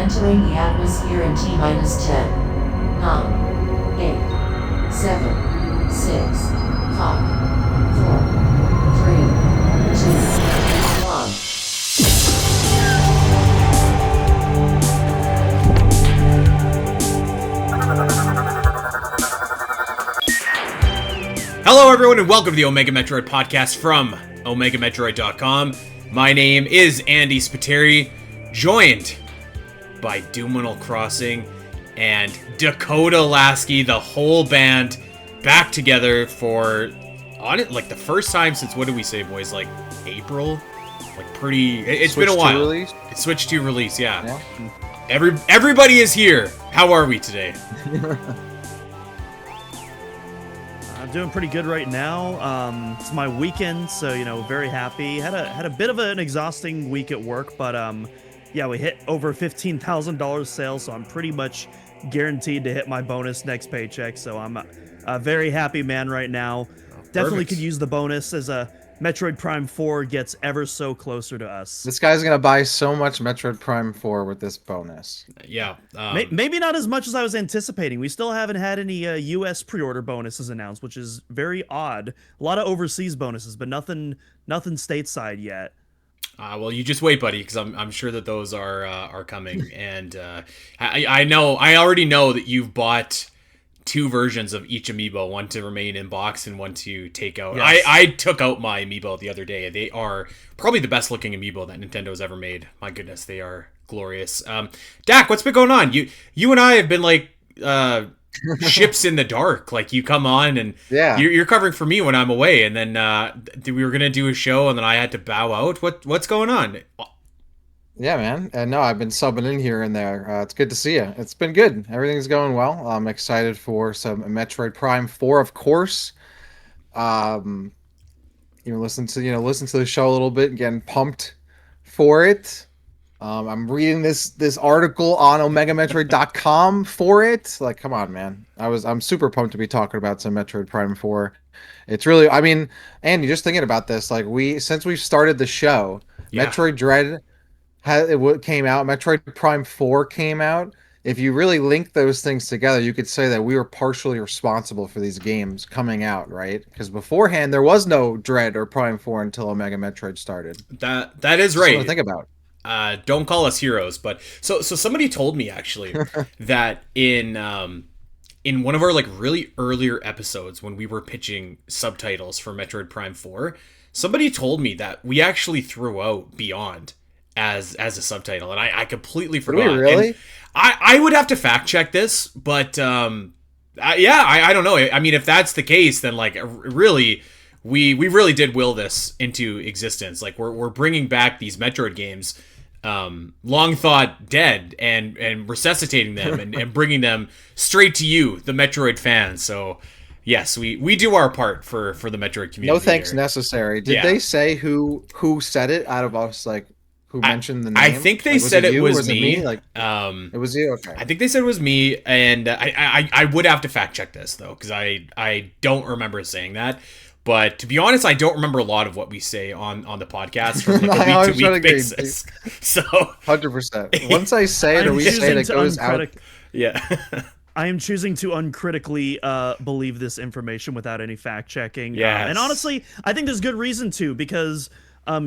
Entering the atmosphere in T minus 10, 9, 8, 7, 6, 5, 4, 3, 2, 1. Hello everyone and welcome to the Omega Metroid podcast from OmegaMetroid.com. My name is Andy Spiteri, joined by Doominal Crossing and Dakota Lasky, the whole band back together for on it like the first time since, what did we say, boys, like April? Like pretty it's been a while. It switched to release, yeah. Everybody is here. How are we today? I'm doing pretty good right now. It's my weekend, so very happy. Had a bit of an exhausting week at work, but yeah, we hit over $15,000 sales, so I'm pretty much guaranteed to hit my bonus next paycheck. So I'm a very happy man right now. Definitely could use the bonus as a Metroid Prime 4 gets ever so closer to us. This guy's gonna buy so much Metroid Prime 4 with this bonus. Yeah. Maybe not as much as I was anticipating. We still haven't had any U.S. pre-order bonuses announced, which is very odd. A lot of overseas bonuses, but nothing stateside yet. Well, you just wait, buddy, because I'm sure that those are coming. And I already know that you've bought two versions of each amiibo, one to remain in box and one to take out. Yes. I took out my amiibo the other day. They are probably the best looking amiibo that Nintendo's ever made. My goodness, they are glorious. Dak, what's been going on? You and I have been like ships in the dark. Like, you come on and you're covering for me when I'm away, and then we were gonna do a show and then I had to bow out. What's going on? Yeah, man. And no, I've been subbing in here and there. It's good to see you. It's been good. Everything's going well. I'm excited for some Metroid Prime 4, of course. Listen to the show a little bit and getting pumped for it. I'm reading this article on OmegaMetroid.com for it. Like, come on, man. I'm super pumped to be talking about some Metroid Prime 4. It's really, I mean, Andy, just thinking about this, like, since we've started the show, Metroid Dread came out, Metroid Prime 4 came out. If you really link those things together, you could say that we were partially responsible for these games coming out, right? Because beforehand, there was no Dread or Prime 4 until Omega Metroid started. That is right. Something to think about. Don't call us heroes, but so somebody told me actually that in one of our like really earlier episodes when we were pitching subtitles for Metroid Prime 4, somebody told me that we actually threw out Beyond as a subtitle, and I completely forgot. Did we really? And I would have to fact check this, but I don't know. I mean, if that's the case, then like really, we really did will this into existence. Like, we're bringing back these Metroid games, long thought dead, and resuscitating them and bringing them straight to you, the Metroid fans. So yes, we do our part for the Metroid community. No thanks necessary. Did they say who said it out of us? Like, who mentioned the name? I think they said it was me. It was you? Okay. I think they said it was me, and I would have to fact check this, though, because I don't remember saying that. But to be honest, I don't remember a lot of what we say on the podcast from like a week-to-week basis. So 100%. Once I say it or we say it, it goes out. Yeah. I am choosing to uncritically believe this information without any fact checking. Yes. And honestly, I think there's good reason to, because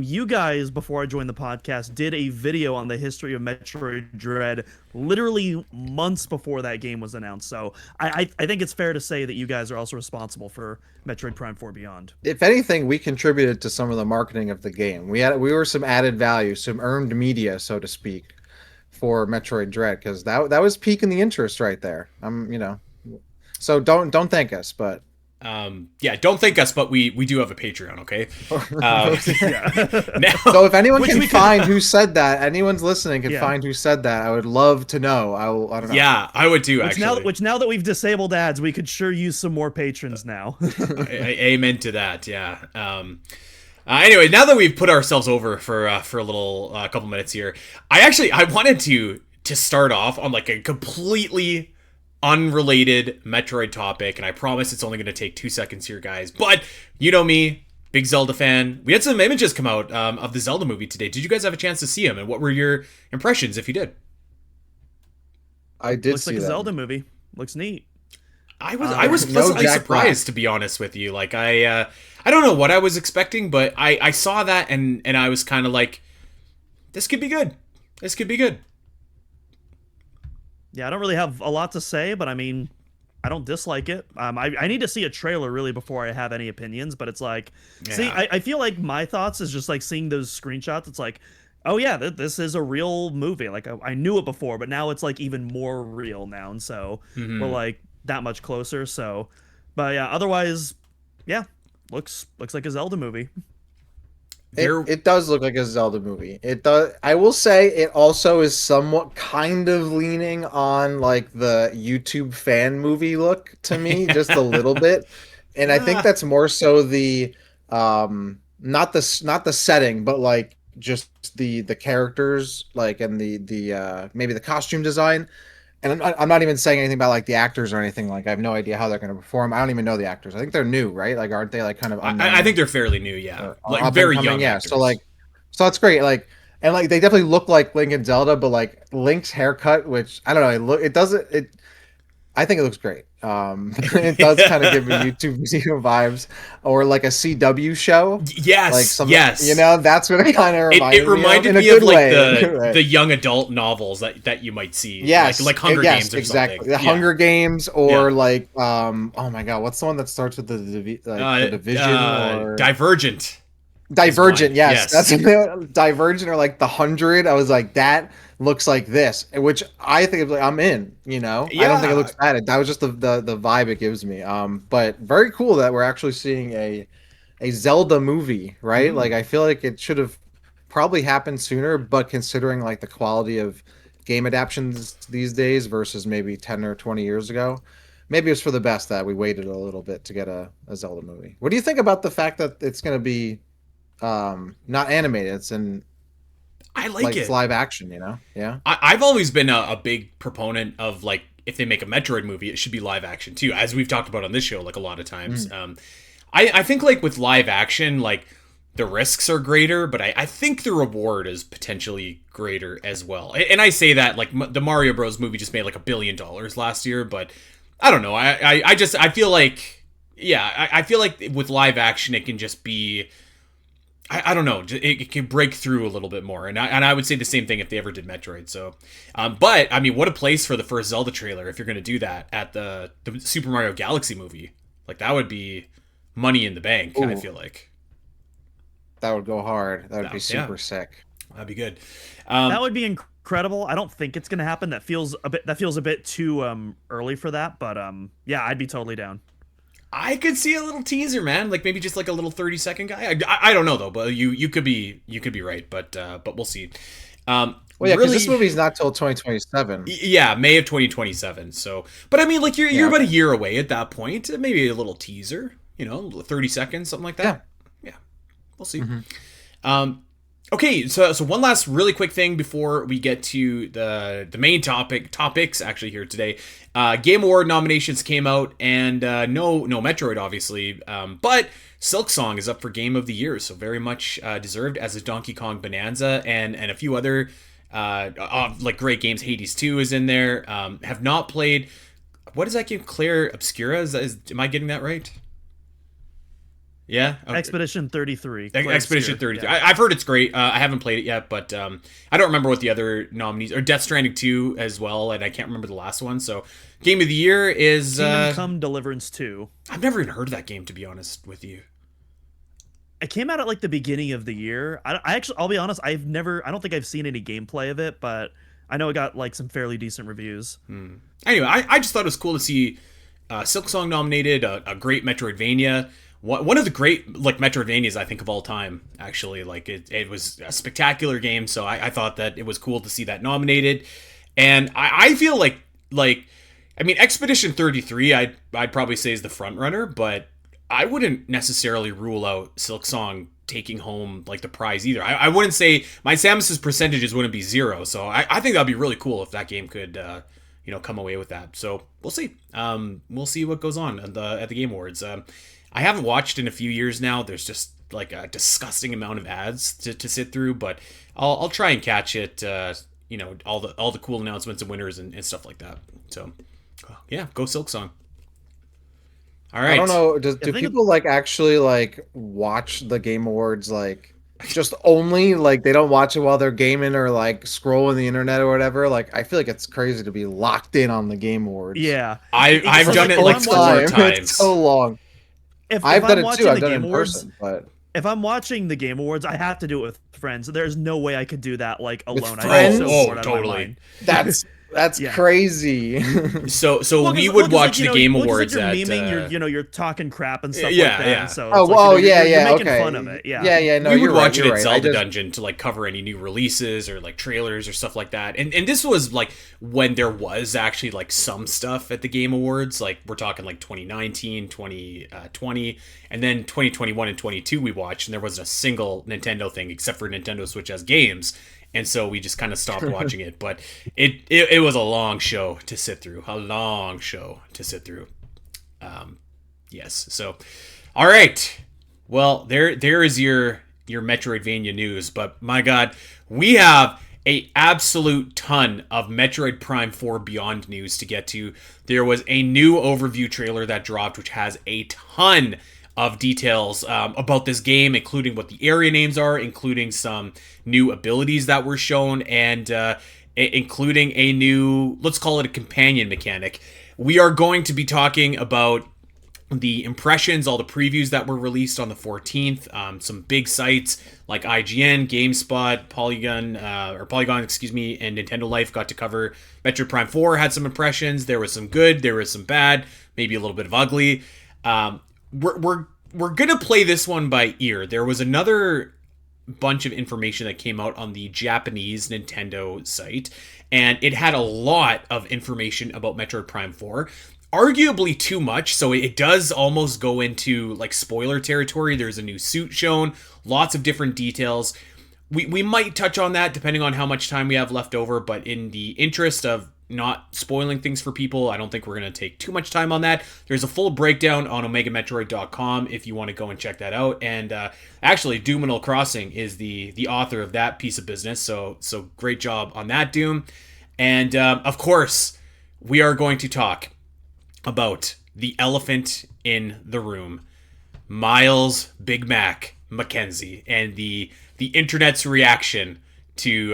you guys, before I joined the podcast, did a video on the history of Metroid Dread literally months before that game was announced. So I think it's fair to say that you guys are also responsible for Metroid Prime 4 Beyond. If anything, we contributed to some of the marketing of the game. We were some added value, some earned media, so to speak, for Metroid Dread, because that was piquing the interest right there. So don't thank us, but don't thank us, but we do have a Patreon, okay? Now, so if anyone can find who said that, anyone's listening can find who said that, I would love to know. I don't know. Yeah, I would too, actually. Which now that we've disabled ads, we could sure use some more patrons now. Amen to that, yeah. Anyway, now that we've put ourselves over for a little couple minutes here, I wanted to start off on like a completely unrelated Metroid topic, and I promise it's only going to take 2 seconds here, guys. But you know me, big Zelda fan. We had some images come out of the Zelda movie today. Did you guys have a chance to see them, and what were your impressions if you did? I did Looks like see a that. Zelda movie. Looks neat. I was No pleasantly Jack Black. surprised, to be honest with you. Like I don't know what I was expecting, but I saw that and I was kind of like, this could be good. This could be good. Yeah, I don't really have a lot to say, but I mean, I don't dislike it. I need to see a trailer really before I have any opinions, but it's like, see, Yeah. I feel like my thoughts is just like seeing those screenshots. It's like, oh yeah, this is a real movie. Like I knew it before, but now it's like even more real now, and so we're like that much closer. So, but yeah, otherwise, yeah, looks like a Zelda movie. There. It does look like a Zelda movie. It does. I will say it also is somewhat kind of leaning on like the YouTube fan movie look to me, just a little bit. And I think Ah, that's more so the not the setting, but like just the characters, like, and the maybe the costume design. And I'm not even saying anything about like the actors or anything. Like I have no idea how they're going to perform. I don't even know the actors. I think they're new, right? Like aren't they like kind of I think unknown they're fairly new, yeah, or like up and very coming? young Yeah. So actors. like, so that's great. Like, and like they definitely look like Link and Zelda, but like Link's haircut, which I don't know, it doesn't it. I think it looks great. It does kind of give me YouTube video vibes, or like a CW show, like Yes, some, yes. that's what it kind of It reminded me of, reminded in a me of good like way. In a good way. the young adult novels that you might see, Yes, like Hunger yes, Games or exactly. something. The Yeah, Hunger Games, yeah. or like, oh my God, what's the one that starts with like the Division, or Divergent is one. Divergent? Yes, that's Yes. Divergent, or like the 100. I was like, that looks like this, which I think like, I'm in. I don't think it Yeah. looks bad. That was just the vibe it gives me. But very cool that we're actually seeing a Zelda movie, right? Mhm. Like I feel like it should have probably happened sooner, but considering like the quality of game adaptations these days versus maybe 10 or 20 years ago, maybe it's for the best that we waited a little bit to get a Zelda movie. What do you think about the fact that it's going to be not animated, it's in I like like it's it. live action, you know? Yeah. I've always been a big proponent of like if they make a Metroid movie, it should be live action too, as we've talked about on this show like a lot of times. Mm. I think like with live action, like the risks are greater, but I think the reward is potentially greater as well. And I say that like the Mario Bros movie just made like $1 billion last year, but I don't know. I feel like yeah, I feel like with live action it can just be I don't know. It can break through a little bit more, and I would say the same thing if they ever did Metroid. So, but I mean, what a place for the first Zelda trailer if you're going to do that at the Super Mario Galaxy movie. Like that would be money in the bank. I Ooh, feel like that would go hard. That would be yeah, super sick. that'd be good. That would be incredible. I don't think it's gonna happen. That feels a bit too early for that, but yeah, I'd be totally down. I could see a little teaser, man. Like maybe just like a little 30-second guy. I don't know though, but you could be right. But we'll see. Well, yeah, because Really, this movie's not till 2027. yeah, May of 2027. So, but I mean, like you're Yeah, about a okay. year away at that point. Maybe a little teaser, 30 seconds, something like Yeah. that. Yeah, we'll see. Hmm. Okay, so one last really quick thing before we get to the main topics actually here today. Game Award nominations came out, and no Metroid obviously, but Silk Song is up for Game of the Year, so very much deserved, as is Donkey Kong Bonanza and a few other like great games. Hades 2 is in there. Have not played. What is that game? Claire Obscura? Am I getting that right? Yeah. Okay. Expedition 33. Claire Expedition Obscure. 33. Yeah. I've heard it's great. I haven't played it yet, but I don't remember what the other nominees or Death Stranding 2 as well, and I can't remember the last one. So, Game of the Year is. Kingdom Come Deliverance 2. I've never even heard of that game, to be honest with you. It came out at like the beginning of the year. I actually, I'll be honest, I don't think I've seen any gameplay of it, but I know it got like some fairly decent reviews. Anyway, I just thought it was cool to see Silk Song nominated, a great Metroidvania. One of the great like Metroidvanias I think of all time. Actually, like it was a spectacular game, so I thought that it was cool to see that nominated. And I feel like I mean Expedition 33 I'd probably say is the front runner, but I wouldn't necessarily rule out Silk Song taking home like the prize either. I wouldn't say my Samus's percentages wouldn't be zero, so I think that'd be really cool if that game could come away with that. So we'll see. We'll see what goes on at the Game Awards. I haven't watched in a few years now. There's just like a disgusting amount of ads to sit through, but I'll try and catch it. all the cool announcements and winners and stuff like that. So yeah, go Silk Song. All I right. don't know. I Do think people like actually like watch the Game Awards like just only like they don't watch it while they're gaming or like scrolling the internet or whatever? Like I feel like it's crazy to be locked in on the Game Awards. yeah. I've So, done it if like I'm four watching, times. It's so long. if I've done I'm it too. watching I've the done it Game in Awards, person, but if I'm watching the Game Awards, I have to do it with friends. There's no way I could do that like with alone. I'd be so friends, bored out of my Totally. mind. that's Yeah. crazy. So Well, we 'cause- would well, 'cause, watch like, the Game well, 'cause, Awards like, at you're memeing, you're talking crap and stuff yeah, like that. yeah. And so Oh, it's like, oh you're yeah, making okay. fun of it. Yeah. Yeah. No, we would you're watch right, it you're at right. Zelda Dungeon to like cover any new releases or like trailers or stuff like that. And this was like when there was actually like some stuff at the Game Awards. Like we're talking like 2019, 2020, and then 2021 and 22 we watched, and there wasn't a single Nintendo thing except for Nintendo Switch as games. And so we just kind of stopped watching it. But it was a long show to sit through. A long show to sit through. Yes. So, all right. Well, there is your Metroidvania news. But my God, we have a absolute ton of Metroid Prime 4 Beyond news to get to. There was a new overview trailer that dropped, which has a ton of details about this game, including what the area names are, including some new abilities that were shown, and including a new, let's call it a companion mechanic. We are going to be talking about the impressions, all the previews that were released on the 14th, some big sites like IGN, GameSpot, Polygon, and Nintendo Life got to cover Metroid Prime 4, had some impressions. There was some good, there was some bad, maybe a little bit of ugly. We're gonna play this one by ear. There was another bunch of information that came out on the Japanese Nintendo site, and it had a lot of information about Metroid Prime 4. Arguably too much, so it does almost go into like spoiler territory. There's a new suit shown, lots of different details. We might touch on that depending on how much time we have left over, but in the interest of not spoiling things for people, I don't think we're going to take too much time on that. There's a full breakdown on OmegaMetroid.com if you want to go and check that out. And actually, Doom Crossing is the author of that piece of business, so great job on that, Doom. And of course, we are going to talk about the elephant in the room, Myles Big Mac MacKenzie, and the internet's reaction to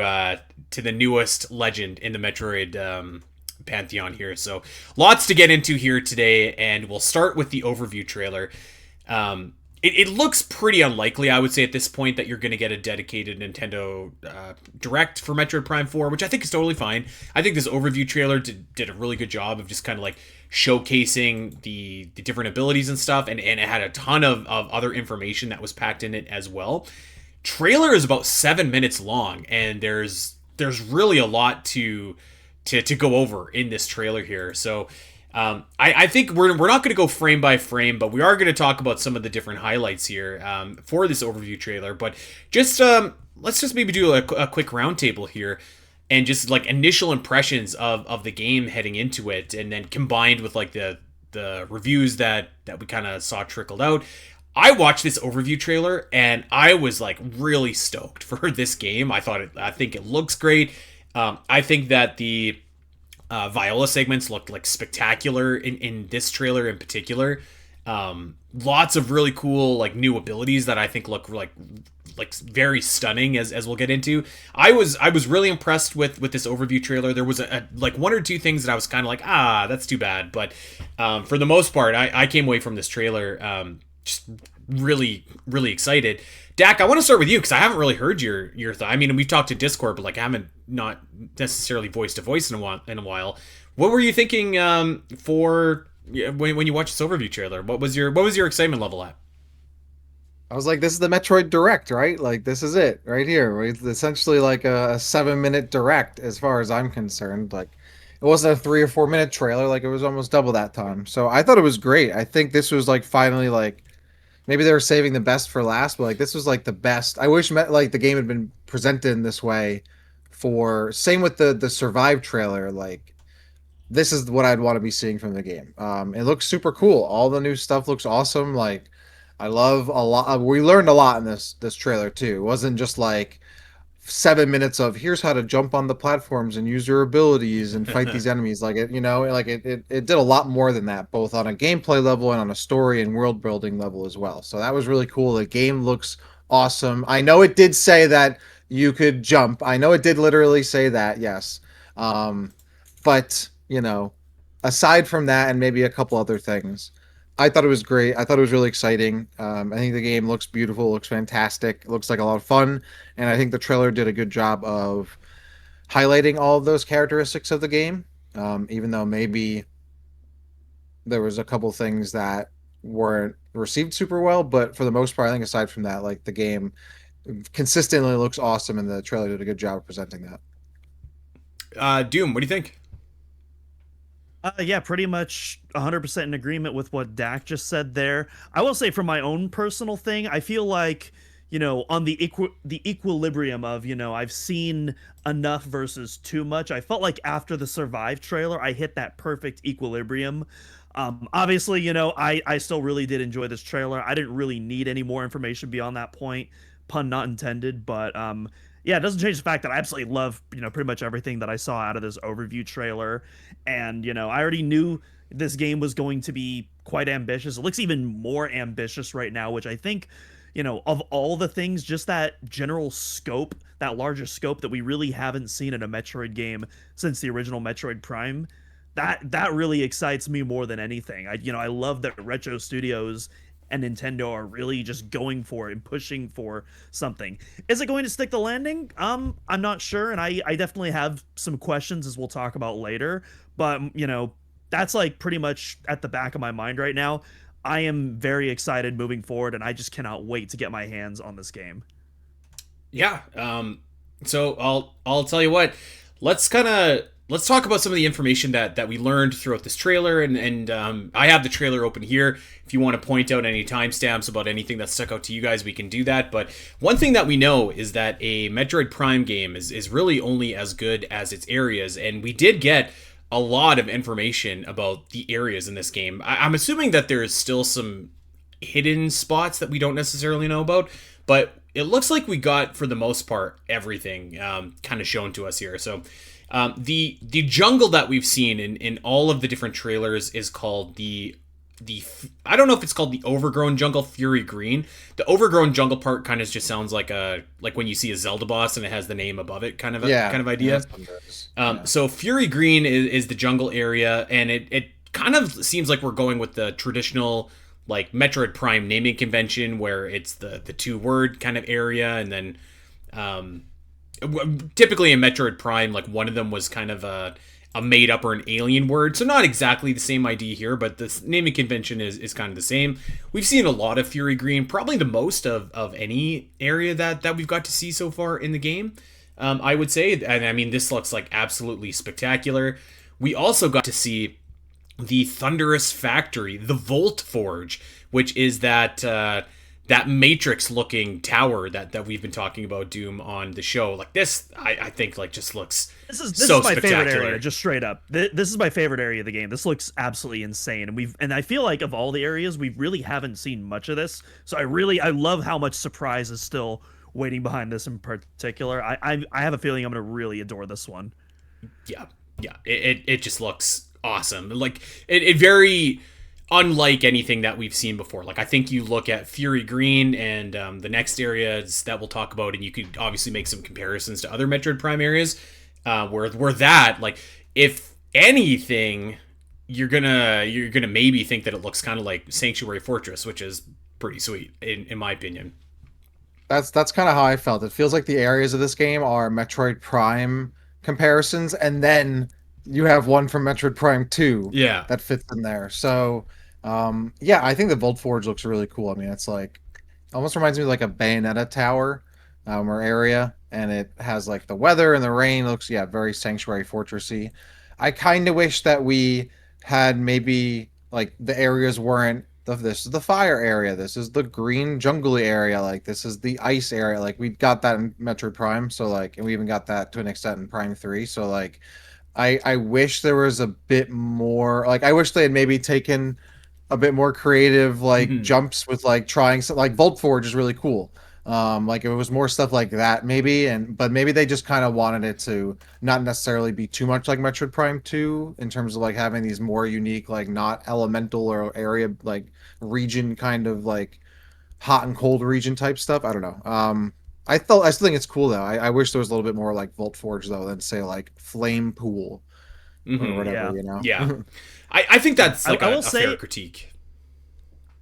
the newest legend in the Metroid pantheon here. So lots to get into here today, and we'll start with the overview trailer. It looks pretty unlikely, I would say, at this point that you're going to get a dedicated Nintendo Direct for Metroid Prime 4, which I think is totally fine. I think this overview trailer did a really good job of just kind of like showcasing the different abilities and stuff, and it had a ton of other information that was packed in it as well. Trailer is about 7 minutes long, and there's really a lot to go over in this trailer here. So I think we're not going to go frame by frame, but we are going to talk about some of the different highlights here for this overview trailer. But just let's just maybe do a quick roundtable here, and just like initial impressions of the game heading into it, and then combined with like the reviews that we kind of saw trickled out. I watched this overview trailer and I was like really stoked for this game. I think it looks great. I think that the Viola segments looked like spectacular in this trailer in particular. Lots of really cool like new abilities that I think look like very stunning as we'll get into. I was really impressed with this overview trailer. There was a like one or two things that I was kind of like, that's too bad, but for the most part I came away from this trailer just really excited. Dak, I want to start with you because I haven't really heard your thought. I mean, we've talked to Discord, but like I haven't not necessarily voice to voice in a while. What were you thinking for when you watched this overview trailer? What was your excitement level at? I was like, this is the Metroid Direct, right? Like, this is it right here. It's essentially like a 7-minute Direct as far as I'm concerned. Like, it wasn't a 3 or 4 minute trailer. Like, it was almost double that time. So I thought it was great. I think this was like finally like, maybe they were saving the best for last, but like this was like the best. I wish like the game had been presented in this way for, same with the Survive trailer. Like, this is what I'd want to be seeing from the game. It looks super cool. All the new stuff looks awesome. Like, I love a lot. We learned a lot in this trailer too. It wasn't just like 7 minutes of here's how to jump on the platforms and use your abilities and fight these enemies. Like it, it did a lot more than that, both on a gameplay level and on a story and world building level as well. So that was really cool. The game looks awesome. I know it did say that you could jump. I know it did literally say that, yes. Um, but aside from that and maybe a couple other things, I thought it was great. I thought it was really exciting. I think the game looks beautiful, looks fantastic, looks like a lot of fun, and I think the trailer did a good job of highlighting all of those characteristics of the game. Even though maybe there was a couple things that weren't received super well, but for the most part, I think aside from that, like the game consistently looks awesome, and the trailer did a good job of presenting that. Doom, what do you think? Yeah, pretty much 100% in agreement with what Dak just said there. I will say, from my own personal thing, I feel like, on the equilibrium of, I've seen enough versus too much. I felt like after the Survive trailer, I hit that perfect equilibrium. Obviously, I still really did enjoy this trailer. I didn't really need any more information beyond that point, pun not intended. But yeah, it doesn't change the fact that I absolutely love, pretty much everything that I saw out of this overview trailer. And, I already knew this game was going to be quite ambitious. It looks even more ambitious right now, which I think, of all the things, just that general scope, that larger scope that we really haven't seen in a Metroid game since the original Metroid Prime, that really excites me more than anything. I love that Retro Studios and Nintendo are really just going for it and pushing for something. Is it going to stick the landing? I'm not sure, and I definitely have some questions as we'll talk about later. But that's like pretty much at the back of my mind right now. I am very excited moving forward, and I just cannot wait to get my hands on this game. Yeah. So I'll tell you what. Let's talk about some of the information that we learned throughout this trailer, and I have the trailer open here. If you want to point out any timestamps about anything that stuck out to you guys, we can do that. But one thing that we know is that a Metroid Prime game is really only as good as its areas, and we did get a lot of information about the areas in this game. I'm assuming that there is still some hidden spots that we don't necessarily know about, but it looks like we got, for the most part, everything kind of shown to us here. So the jungle that we've seen in all of the different trailers is called the I don't know if it's called the overgrown jungle, Fury Green. The overgrown jungle part kind of just sounds like when you see a Zelda boss and it has the name above it, kind of idea. Yeah. So Fury Green is the jungle area, and it kind of seems like we're going with the traditional like Metroid Prime naming convention, where it's the 2-word kind of area, and then typically in Metroid Prime, like one of them was kind of a made up or an alien word. So not exactly the same idea here, but the naming convention is kind of the same. We've seen a lot of Fury Green, probably the most of any area that we've got to see so far in the game. I would say, and I mean, this looks like absolutely spectacular. We also got to see the Thunderous Factory, the Volt Forge, which is that Matrix-looking tower that we've been talking about, Doom, on the show. Like this, I think like just looks This is so my favorite spectacular. area, just straight up. This is my favorite area of the game. This looks absolutely insane, and I feel like of all the areas, we really haven't seen much of this. So I love how much surprise is still waiting behind this in particular. I have a feeling I'm gonna really adore this one. Yeah. It just looks awesome. Like it very unlike anything that we've seen before. Like I think you look at Fury Green and the next areas that we'll talk about, and you could obviously make some comparisons to other Metroid Prime areas. Where that, like, if anything, you're gonna maybe think that it looks kind of like Sanctuary Fortress, which is pretty sweet in my opinion. That's kind of how I felt. It feels like the areas of this game are Metroid Prime comparisons, and then you have one from Metroid Prime 2 Yeah. that fits in there. So, yeah, I think the Volt Forge looks really cool. I mean, it's like almost reminds me of like a Bayonetta tower or area, and it has like the weather and the rain. Looks, yeah, very Sanctuary Fortressy. I kind of wish that we had maybe like the areas weren't this is the fire area, this is the green jungly area, like this is the ice area. Like we got that in Metroid Prime, so like, and we even got that to an extent in Prime 3. So like I wish there was a bit more, like I wish they had maybe taken a bit more creative like Mhm. jumps with like trying some, like Volt Forge is really cool. Like if it was more stuff like that, maybe, but maybe they just kind of wanted it to not necessarily be too much like Metroid Prime 2 in terms of like having these more unique, like not elemental or area like region kind of like hot and cold region type stuff. I don't know. I still think it's cool though. I wish there was a little bit more like Volt Forge though than say like Flame Pool or Hmm. whatever, Yeah. you know. Yeah. I think Yeah. that's I, like I a will say fair critique.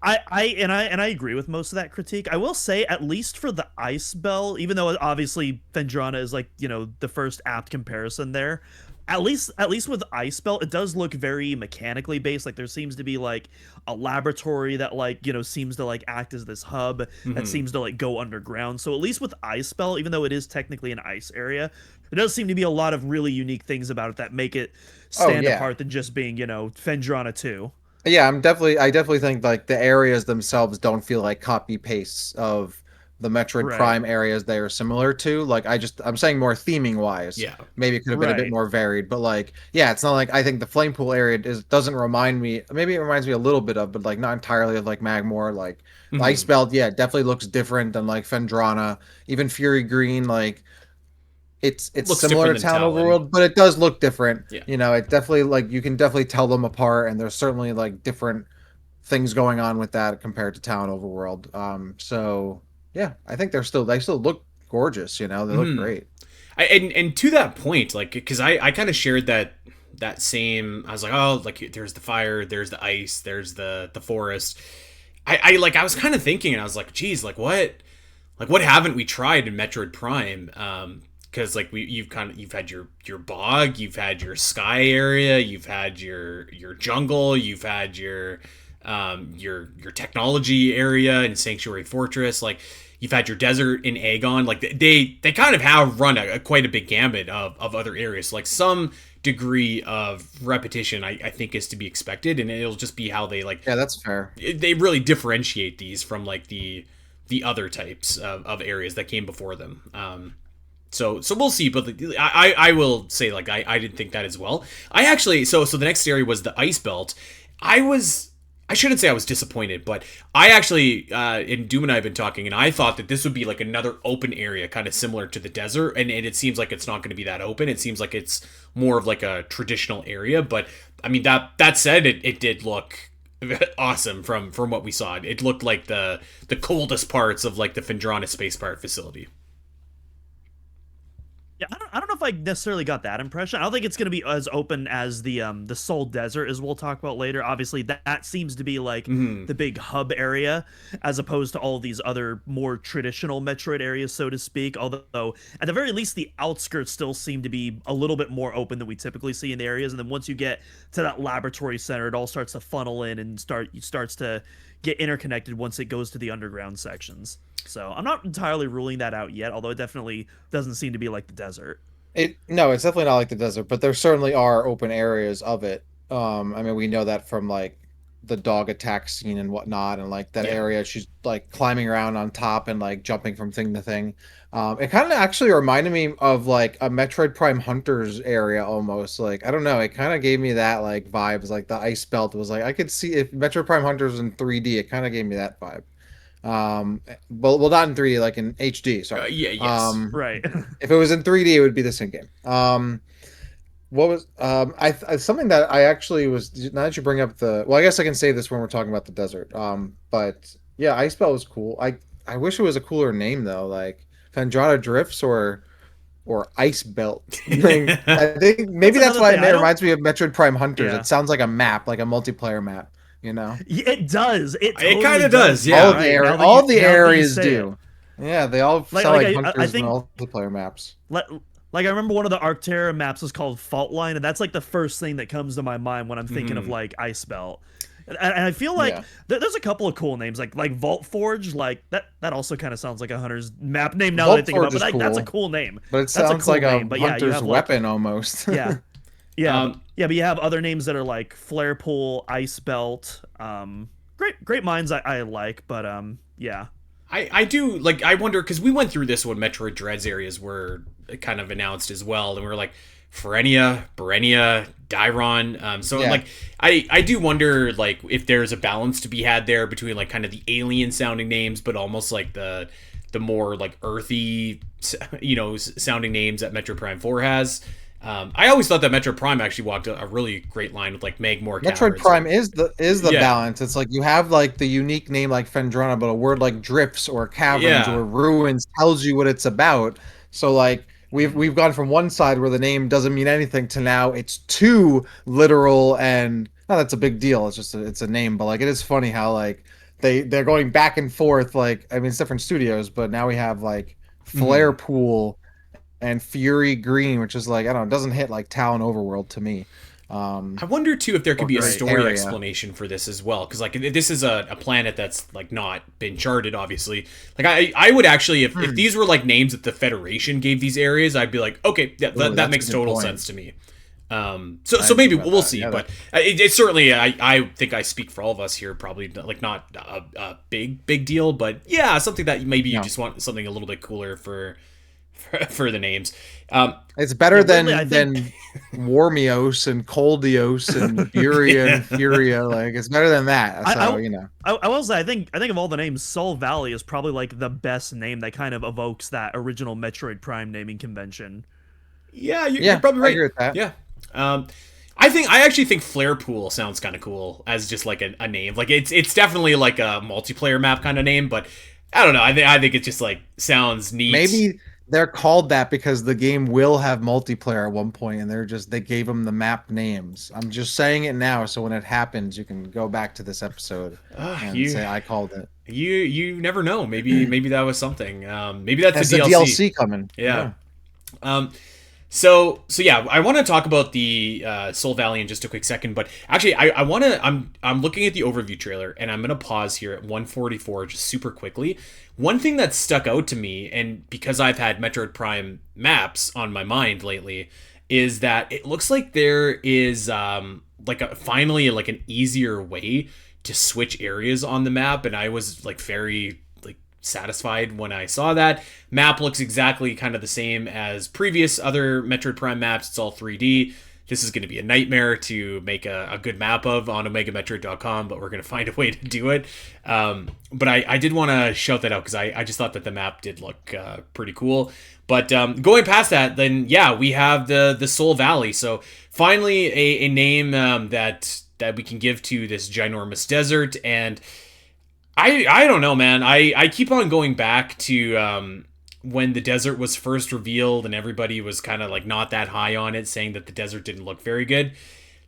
I agree with most of that critique. I will say, at least for the Ice Bell, even though obviously Fendrana is like, the first apt comparison there, at least with Ice Bell, it does look very mechanically based. Like there seems to be like a laboratory that like, seems to like act as this hub that Hmm. seems to like go underground. So at least with Ice Bell, even though it is technically an ice area, there does seem to be a lot of really unique things about it that make it Oh stand yeah. apart than just being, Fendrana 2. Yeah, I definitely think like the areas themselves don't feel like copy pastes of the Metroid Right. Prime areas they are similar to. Like I'm saying more theming wise. Yeah. Maybe it could have been a bit Right. more varied, but like yeah, it's not like I think the Flame Pool area doesn't remind me. Maybe it reminds me a little bit of, but like not entirely of like Magmore. Like Ice Hmm. Belt, yeah, definitely looks different than like Fendrana. Even Fury Green, like it's Looks similar different to than Town Talon. Overworld, but it does look different. Yeah. You know, it definitely like you can definitely tell them apart, and there's certainly like different things going on with that compared to Town Overworld. So yeah, I think they still look gorgeous. You know, they look Hmm. great. And to that point, like, because I kind of shared that same. I was like, oh, like there's the fire, there's the ice, there's the forest. I was kind of thinking, and I was like, geez, like what haven't we tried in Metroid Prime? Because like you've had your bog, you've had your sky area, you've had your jungle, you've had your technology area in Sanctuary Fortress, like you've had your desert in Aegon. Like they kind of have run quite a big gambit of other areas. So, like some degree of repetition, I think is to be expected, and it'll just be how they like Yeah, that's fair. they really differentiate these from like the other types of areas that came before them. So we'll see, but I will say like I didn't think that as well. I actually so the next area was the ice belt. I shouldn't say I was disappointed, but I actually and Doom and I have been talking, and I thought that this would be like another open area, kind of similar to the desert, and it seems like it's not going to be that open. It seems like it's more of like a traditional area, but I mean that said, it did look awesome from what we saw. It looked like the coldest parts of like the Fendrana space part facility. Yeah, I don't know if I necessarily got that impression. I don't think it's going to be as open as the Soul Desert, as we'll talk about later. Obviously, that seems to be like Hmm. the big hub area, as opposed to all these other more traditional Metroid areas, so to speak. Although, at the very least, the outskirts still seem to be a little bit more open than we typically see in the areas. And then once you get to that laboratory center, it all starts to funnel in and starts to get interconnected once it goes to the underground sections. So I'm not entirely ruling that out yet, although it definitely doesn't seem to be like the desert. It no, it's definitely not like the desert, but there certainly are open areas of it. I mean, we know that from like the dog attack scene and whatnot, and like that Yeah. area she's like climbing around on top and like jumping from thing to thing. It kind of actually reminded me of like a Metroid Prime Hunters area almost. Like I don't know, it kind of gave me that like vibes. Like the ice belt was like I could see if Metroid Prime Hunters was in 3D, it kind of gave me that vibe. Well, not in 3D, like in HD. Sorry. Yeah. Yes. Right. If it was in 3D, it would be the same game. What was something that I actually was now that you bring up the well, I guess I can say this when we're talking about the desert. But yeah, Ice Belt was cool. I wish it was a cooler name though, like Fandrada Drifts or Ice Belt. I think maybe That's that's another why thing. I it don't. reminds me of Metroid Prime Hunters. Yeah. It sounds like a map, like a multiplayer map. You know, Yeah, it does. It It kind totally of does. does. You're all Yeah. of the right. area, all the Now that you areas say it, do. Yeah, they all like sound like I Hunters think multiplayer maps. let like I remember one of the Arcterra maps is called Fault Line, and that's like the first thing that comes to my mind when I'm thinking of Hmm. like Ice Belt. And I feel like Yeah. there's a couple of cool names, like Vault Forge, like that also kind of sounds like a hunter's map name now that I Vault think about Forge it. is But like, that's a cool, cool name. but it That's a sounds cool like a name. But yeah, you hunter's have like weapon almost. yeah, yeah, Um, but you have other names that are like Flare Pool, Ice Belt. Great minds I like, but yeah. I do like I wonder because we went through this when Metroid Dreads areas were kind of announced as well, and we were like Ferenia, Berenia, Dairon. So Yeah. like I do wonder like if there's a balance to be had there between like kind of the alien sounding names, but almost like the the more like earthy, sounding names that Metroid Prime 4 has. I always thought that Metroid Prime actually walked a really great line with like Meg More Metroid Cowards. Prime is the Yeah, balance. It's like you have like the unique name like Fendrana, but a word like drifts or caverns yeah. or ruins tells you what it's about. So like we've gone from one side where the name doesn't mean anything to now it's too literal, and no, that's a big deal. It's just it's a name, but like it is funny how like they're going back and forth. Like I mean, it's different studios, but now we have like Flare Mhm. Pool and Fury Green, which is like I don't know, it doesn't hit like Talon Overworld to me. I wonder too if there could Or be a Right. story area. explanation for this as well, because like this is a planet that's like not been charted, obviously. Like I would actually, if Hmm. these were like names that the Federation gave these areas, I'd be like, okay, yeah, Ooh, that that's a makes good total point. sense to me. So I didn't maybe think about we'll that. see, Yeah, but it certainly I think I speak for all of us here. Probably like not a big deal, but yeah, something that maybe you no, just want something a little bit cooler for the names. it's Yeah, better weirdly, I than think Warmios and Coldios and Buria and Yeah. Furia. Like it's better than that. So I, you know, I will say I think of all the names, Soul Valley is probably like the best name that kind of evokes that original Metroid Prime naming convention. Yeah, you're yeah, probably I right. agree with that. Yeah. Um, I actually think Flare Pool sounds kind of cool as just like a name. Like it's definitely like a multiplayer map kind of name, but I don't know. I think it just like sounds neat. Maybe they're called that because the game will have multiplayer at one point, and they gave them the map names. I'm just saying it now, so when it happens, you can go back to this episode and You say I called it. you never know. Maybe that was something. Maybe that's the That's the DLC. DLC coming. Yeah. Yeah. Um, so yeah, I want to talk about the Soul Valley in just a quick second, but actually, I want to. I'm looking at the overview trailer, and I'm gonna pause here at 144 just super quickly. One thing that stuck out to me, and because I've had Metroid Prime maps on my mind lately, is that it looks like there is like finally like an easier way to switch areas on the map, and I was like very like satisfied when I saw that. Map looks exactly kind of the same as previous other Metroid Prime maps. It's all 3D. This is going to be a nightmare to make a good map of on OmegaMetroid.com, but we're going to find a way to do it. But I did want to shout that out because I just thought that the map did look pretty cool. But going past that, then yeah, we have the Soul Valley. So finally, a name that we can give to this ginormous desert. And I don't know, man. I keep on going back to when the desert was first revealed and everybody was kind of like not that high on it, saying that the desert didn't look very good.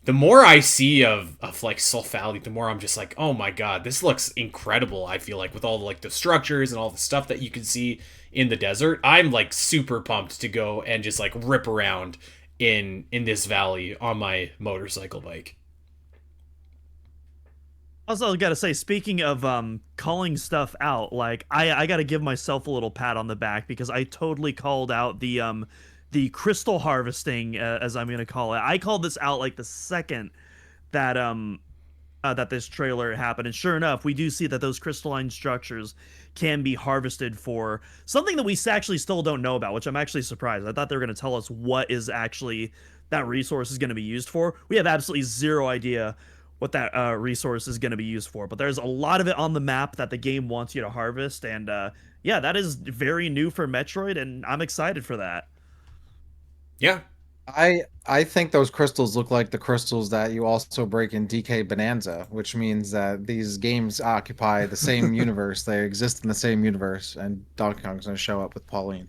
The more I see of like Soul Valley, the more I'm just like, oh my god, this looks incredible. I feel like with all the like the structures and all the stuff that you can see in the desert, I'm like super pumped to go and just like rip around in this valley on my motorcycle bike. Also, I gotta say, speaking of calling stuff out, like I gotta give myself a little pat on the back because I totally called out the crystal harvesting, as I'm gonna call it. I called this out like the second that that this trailer happened, and sure enough, we do see that those crystalline structures can be harvested for something that we actually still don't know about, which I'm actually surprised. I thought they were gonna tell us what is actually that resource is going to be used for. We have absolutely zero idea what that resource is going to be used for, but there's a lot of it on the map that the game wants you to harvest, and yeah, that is very new for Metroid, and I'm excited for that. Yeah. I think those crystals look like the crystals that you also break in DK Bonanza, which means that these games occupy the same universe. They exist in the same universe, and Donkey Kong's going to show up with Pauline.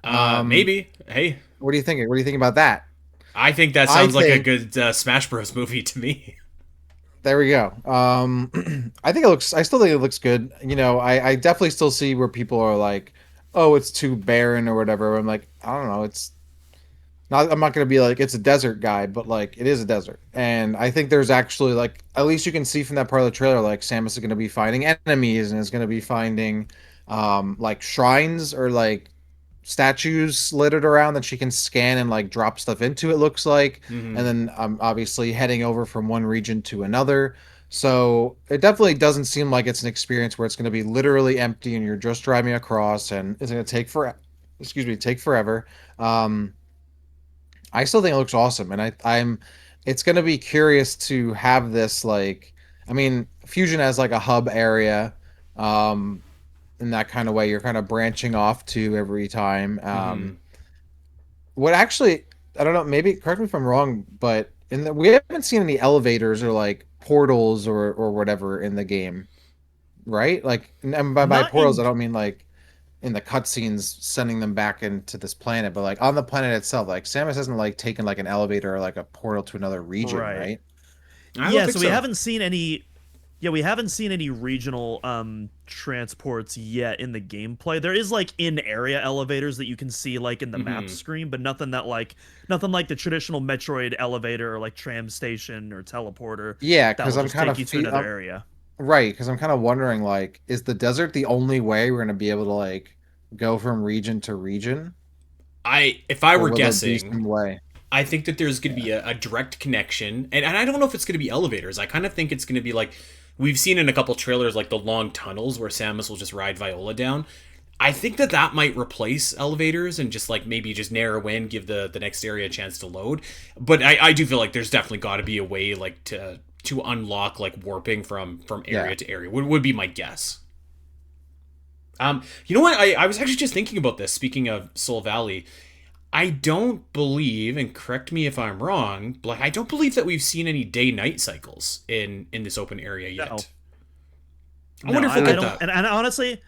Um, Maybe. Hey, what do you think? What do you think about that? I think that I sounds like a think good Smash Bros. Movie to me. there we go. I think it looks. I still think it looks good. You know, I definitely still see where people are like, "Oh, it's too barren" or whatever. I'm like, I don't know. It's not. I'm not gonna be like it's a desert guy, but like it is a desert, and I think there's actually like at least you can see from that part of the trailer like Samus is gonna be finding enemies and is gonna be finding, like shrines or like statues littered around that she can scan and like drop stuff into, it looks like, and Hmm. then obviously heading over from one region to another. So it definitely doesn't seem like it's an experience where it's going to be literally empty and you're just driving across and it's going to take for excuse me take forever. um I still think it looks awesome, and I'm it's going to be curious to have this like, I mean, Fusion as like a hub area. um in that kind of way. You're kind of branching off to every time. Hmm. What actually, I don't know, maybe correct me if I'm wrong, but we haven't seen any elevators or like portals or whatever in the game, right? Like, and by Not portals, in I don't mean like in the cutscenes sending them back into this planet, but like on the planet itself, like Samus hasn't like taken like an elevator or like a portal to another region, right. right? I don't Yeah, think so we so. haven't seen any. Yeah, we haven't seen any regional transports yet in the gameplay. There is like in area elevators that you can see like in the map Hmm. screen, but nothing like the traditional Metroid elevator or like tram station or teleporter Yeah, that because will I'm just kind take of you to another area. right, because I'm kind of wondering like, is the desert the only way we're gonna be able to like go from region to region, If I or were will there be guessing, some way? I think that there's going to be a direct connection, and I don't know if it's going to be elevators. I kind of think it's going to be like we've seen in a couple trailers, like the long tunnels where Samus will just ride Viola down. I think that that might replace elevators and just like maybe just narrow in, give the next area a chance to load. But I do feel like there's definitely got to be a way like to unlock like warping from Yeah. area to area would be my guess. You know what? I was actually just thinking about this. Speaking of Soul Valley, I don't believe, and correct me if I'm wrong, but like, I don't believe that we've seen any day-night cycles in this open area No, yet. I no, wonder if we'll I get don't. that. And honestly,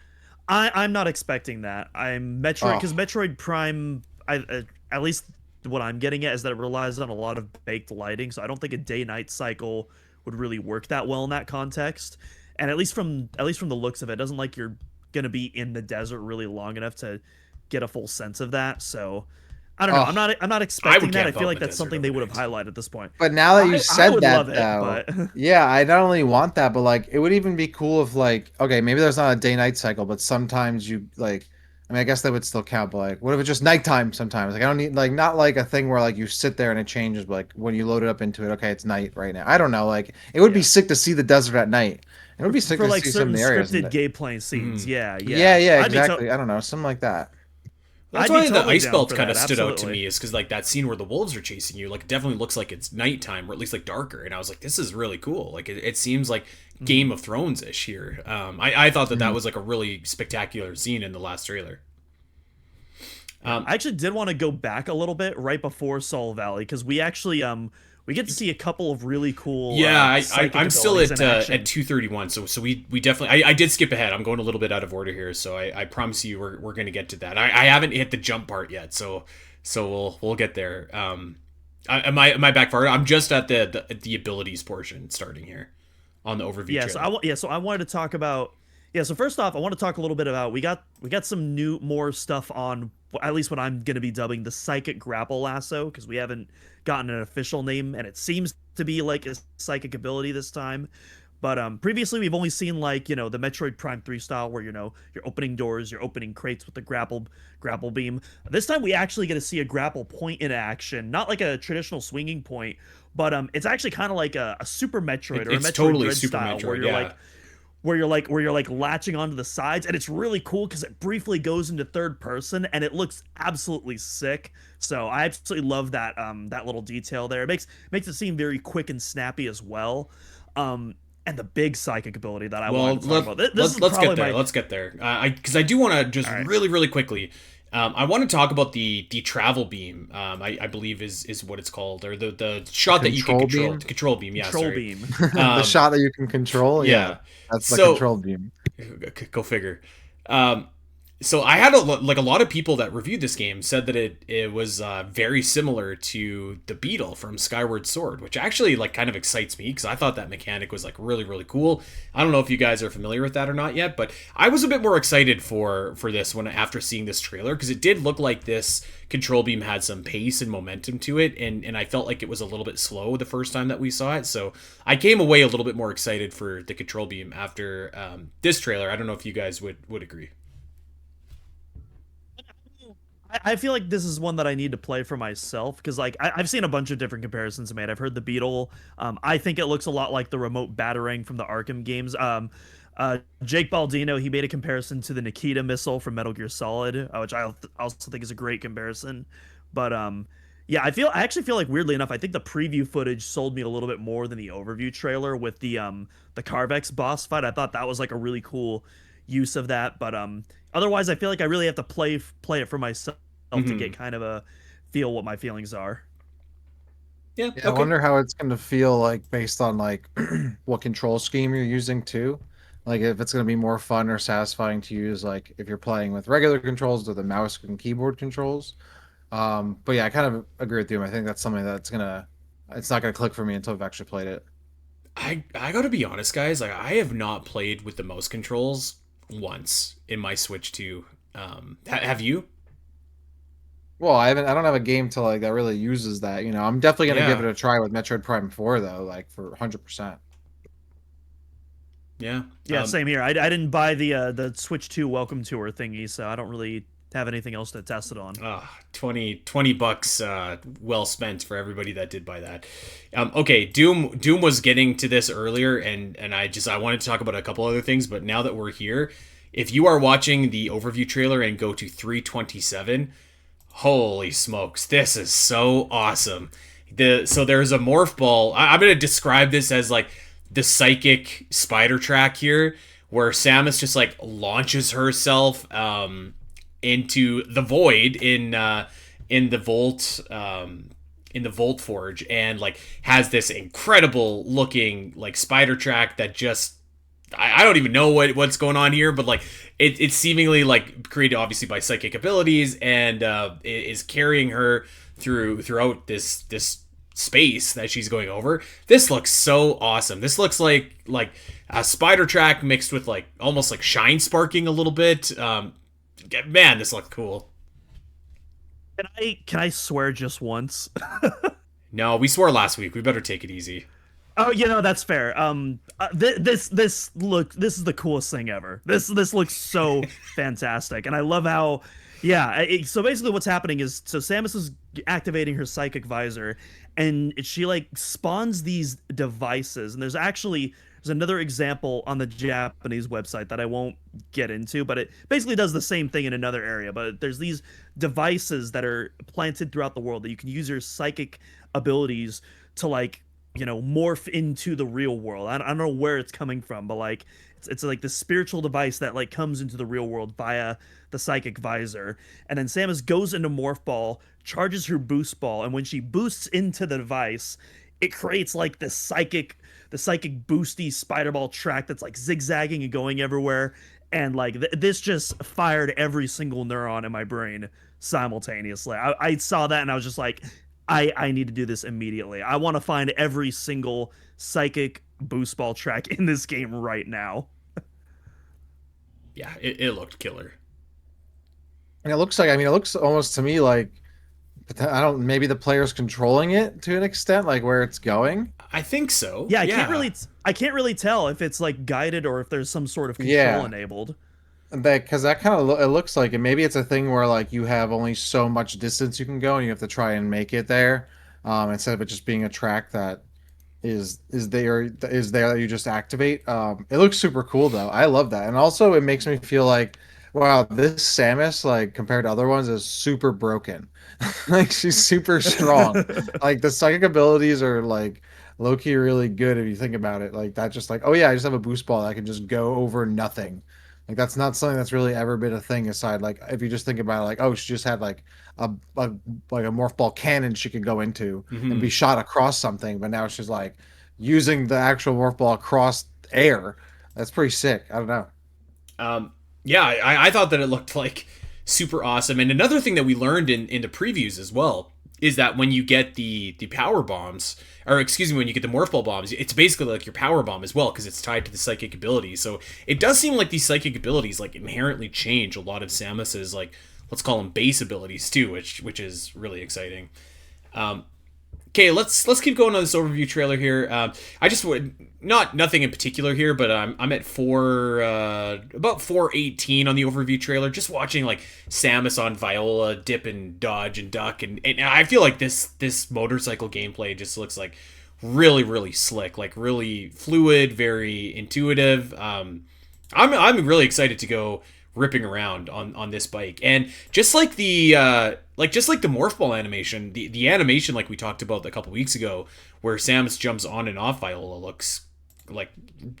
I'm not expecting that. I'm Metroid Oh, because Metroid Prime, at least what I'm getting at is that it relies on a lot of baked lighting, so I don't think a day-night cycle would really work that well in that context. And at least from the looks of it, it doesn't like you're gonna be in the desert really long enough to get a full sense of that. So I don't know. oh. I'm not I expecting would that. I camp feel out in like the that's desert something they would have overnight. highlighted at this point. But now that you I said would love that, it, though, but yeah, I not only want that, but like it would even be cool if like, okay, maybe there's not a day-night cycle, but sometimes you like, I mean, I guess that would still count, but like, what if it's just nighttime sometimes? Like, I don't need like not like a thing where like you sit there and it changes, but like when you load it up into it, okay, it's night right now. I don't know, like it would be yeah. sick to see the desert at night. It would be sick For to like see some certain of the areas in scripted it. gameplay scenes. Hmm. Yeah, Yeah, yeah. yeah, exactly. I don't know, something like that. That's I'd be why the totally ice down belt for kind of that. stood out to Absolutely. me, is because like that scene where the wolves are chasing you, like it definitely looks like it's nighttime or at least like darker, and I was like, this is really cool. Like it seems like Mhm. Game of Thrones ish here. I thought that that Mhm. was like a really spectacular scene in the last trailer. Yeah, Um, I actually did want to go back a little bit right before Soul Valley because we get to see a couple of really cool Yeah, psychic I'm still abilities in at action. 231, so we definitely I did skip ahead. I'm going a little bit out of order here, so I promise you we're gonna get to that. I haven't hit the jump part yet, so we'll get there. Am I back far? I'm just at the abilities portion starting here on the overview Yeah, so trailer. so I wanted to talk about yeah. So first off, I want to talk a little bit about we got some more stuff on at least what I'm gonna be dubbing the psychic grapple lasso because we haven't gotten an official name and it seems to be like a psychic ability this time. But previously we've only seen like the Metroid Prime 3 style where you're opening doors, you're opening crates with the grapple beam. This time we actually get to see a grapple point in action, not like a traditional swinging point, but it's actually kind of like a Super Metroid or a It's Metroid totally Dread Super style where Metroid, you're yeah. like latching onto the sides and it's really cool because it briefly goes into third person and it looks absolutely sick. So I absolutely love that little detail there. It makes it seem very quick and snappy as well. And the big psychic ability that I Well, wanted to talk about. This is let's get probably there. my Let's get there. Because I do want to just all right. really quickly. I want to talk about the travel beam. I believe is what it's called, or the shot that you can Control control. beam? The control beam. Yeah, Control sorry. beam. The Um, shot that you can control, yeah, yeah. that's the So control beam. go figure. Um, so I had a lot of people that reviewed this game said that it was very similar to the beetle from Skyward Sword, which actually like kind of excites me because I thought that mechanic was like really cool. I don't know if you guys are familiar with that or not yet, but I was a bit more excited for this one after seeing this trailer because it did look like this control beam had some pace and momentum to it, and I felt like it was a little bit slow the first time that we saw it. So I came away a little bit more excited for the control beam after this trailer. I don't know if you guys would agree. I feel like this is one that I need to play for myself because like I've seen a bunch of different comparisons made. I've heard the Beetle. I think it looks a lot like the remote batarang from the Arkham games. Jake Baldino he made a comparison to the Nikita missile from Metal Gear Solid, which I also think is a great comparison. But yeah, I actually feel like weirdly enough, I think the preview footage sold me a little bit more than the overview trailer with the Carvex boss fight. I thought that was like a really cool use of that. But otherwise, I feel like I really have to play it for myself to get kind of a feel what my feelings are. Yeah. Yeah, I Okay. wonder how it's going to feel like based on like what control scheme you're using too. Like if it's going to be more fun or satisfying to use like if you're playing with regular controls or the mouse and keyboard controls. But yeah, I kind of agree with you. I think that's something that's it's not gonna click for me until I've actually played it. I gotta be honest, guys. Like, I have not played with the mouse controls once in my Switch 2. Have you? Well, I don't have a game to like that really uses that. You know, I'm definitely gonna give Yeah. it a try with Metroid Prime 4 though, like for 100%. Yeah. Yeah, same here. I didn't buy the Switch 2 welcome tour thingy, so I don't really have anything else to test it on. 20 bucks well spent for everybody that did buy that. Okay, Doom was getting to this earlier, and I wanted to talk about a couple other things, but now that we're here, if you are watching the overview trailer and go to 327, holy smokes, this is so awesome. So there's a morph ball. I'm gonna describe this as like the psychic spider track here, where Samus just like launches herself into the void in the Volt Forge, and like has this incredible looking like spider track that just I don't even know what's going on here, but like it's seemingly like created obviously by psychic abilities, and is carrying her throughout this space that she's going over. This looks so awesome. This looks like a spider track mixed with like almost like shine sparking a little bit. Man, this looks cool. Can I swear just once? No, we swore last week. We better take it easy. Oh, that's fair. This is the coolest thing ever. This looks so fantastic, and I love how, yeah. So basically, what's happening is, so Samus is activating her psychic visor, and she like spawns these devices, and there's another example on the Japanese website that I won't get into, but it basically does the same thing in another area. But there's these devices that are planted throughout the world that you can use your psychic abilities to like morph into the real world. I don't know where it's coming from, but like it's like the spiritual device that like comes into the real world via the psychic visor. And then Samus goes into morph ball, charges her boost ball, and when she boosts into the device, it creates like the psychic boosty spider ball track that's like zigzagging and going everywhere. And like this just fired every single neuron in my brain simultaneously. I saw that and I was just like, I need to do this immediately. I want to find every single psychic boost ball track in this game right now. Yeah, it looked killer. And it looks almost to me like maybe the player's controlling it to an extent, like where it's going. I think so. Yeah, I can't really tell if it's like guided or if there's some sort of control enabled. Because that kind of it looks like it. Maybe it's a thing where like you have only so much distance you can go, and you have to try and make it there, instead of it just being a track that is there that you just activate. It looks super cool though. I love that, and also it makes me feel like, wow, this Samus, like compared to other ones, is super broken. Like she's super strong. Like the psychic abilities are like low key really good if you think about it. Like that, just like, oh yeah, I just have a boost ball that can just go over nothing. Like that's not something that's really ever been a thing aside. Like if you just think about it, like, oh, she just had like a like a morph ball cannon she could go into and be shot across something, but now she's like using the actual morph ball across air. That's pretty sick. I don't know. Yeah, I thought that it looked like super awesome. And another thing that we learned in the previews as well is that when you get the power bombs, or excuse me, when you get the morph ball bombs, it's basically like your power bomb as well, because it's tied to the psychic abilities. So it does seem like these psychic abilities like inherently change a lot of Samus's, like, let's call them base abilities too, which is really exciting. Okay, let's keep going on this overview trailer here. I just would nothing in particular here, but I'm at about 418 on the overview trailer. Just watching like Samus on Viola dip and dodge and duck, and I feel like this motorcycle gameplay just looks like really slick, like really fluid, very intuitive. I'm really excited to go ripping around on this bike, and just like the morph ball animation, the animation like we talked about a couple weeks ago, where Samus jumps on and off Viola, looks like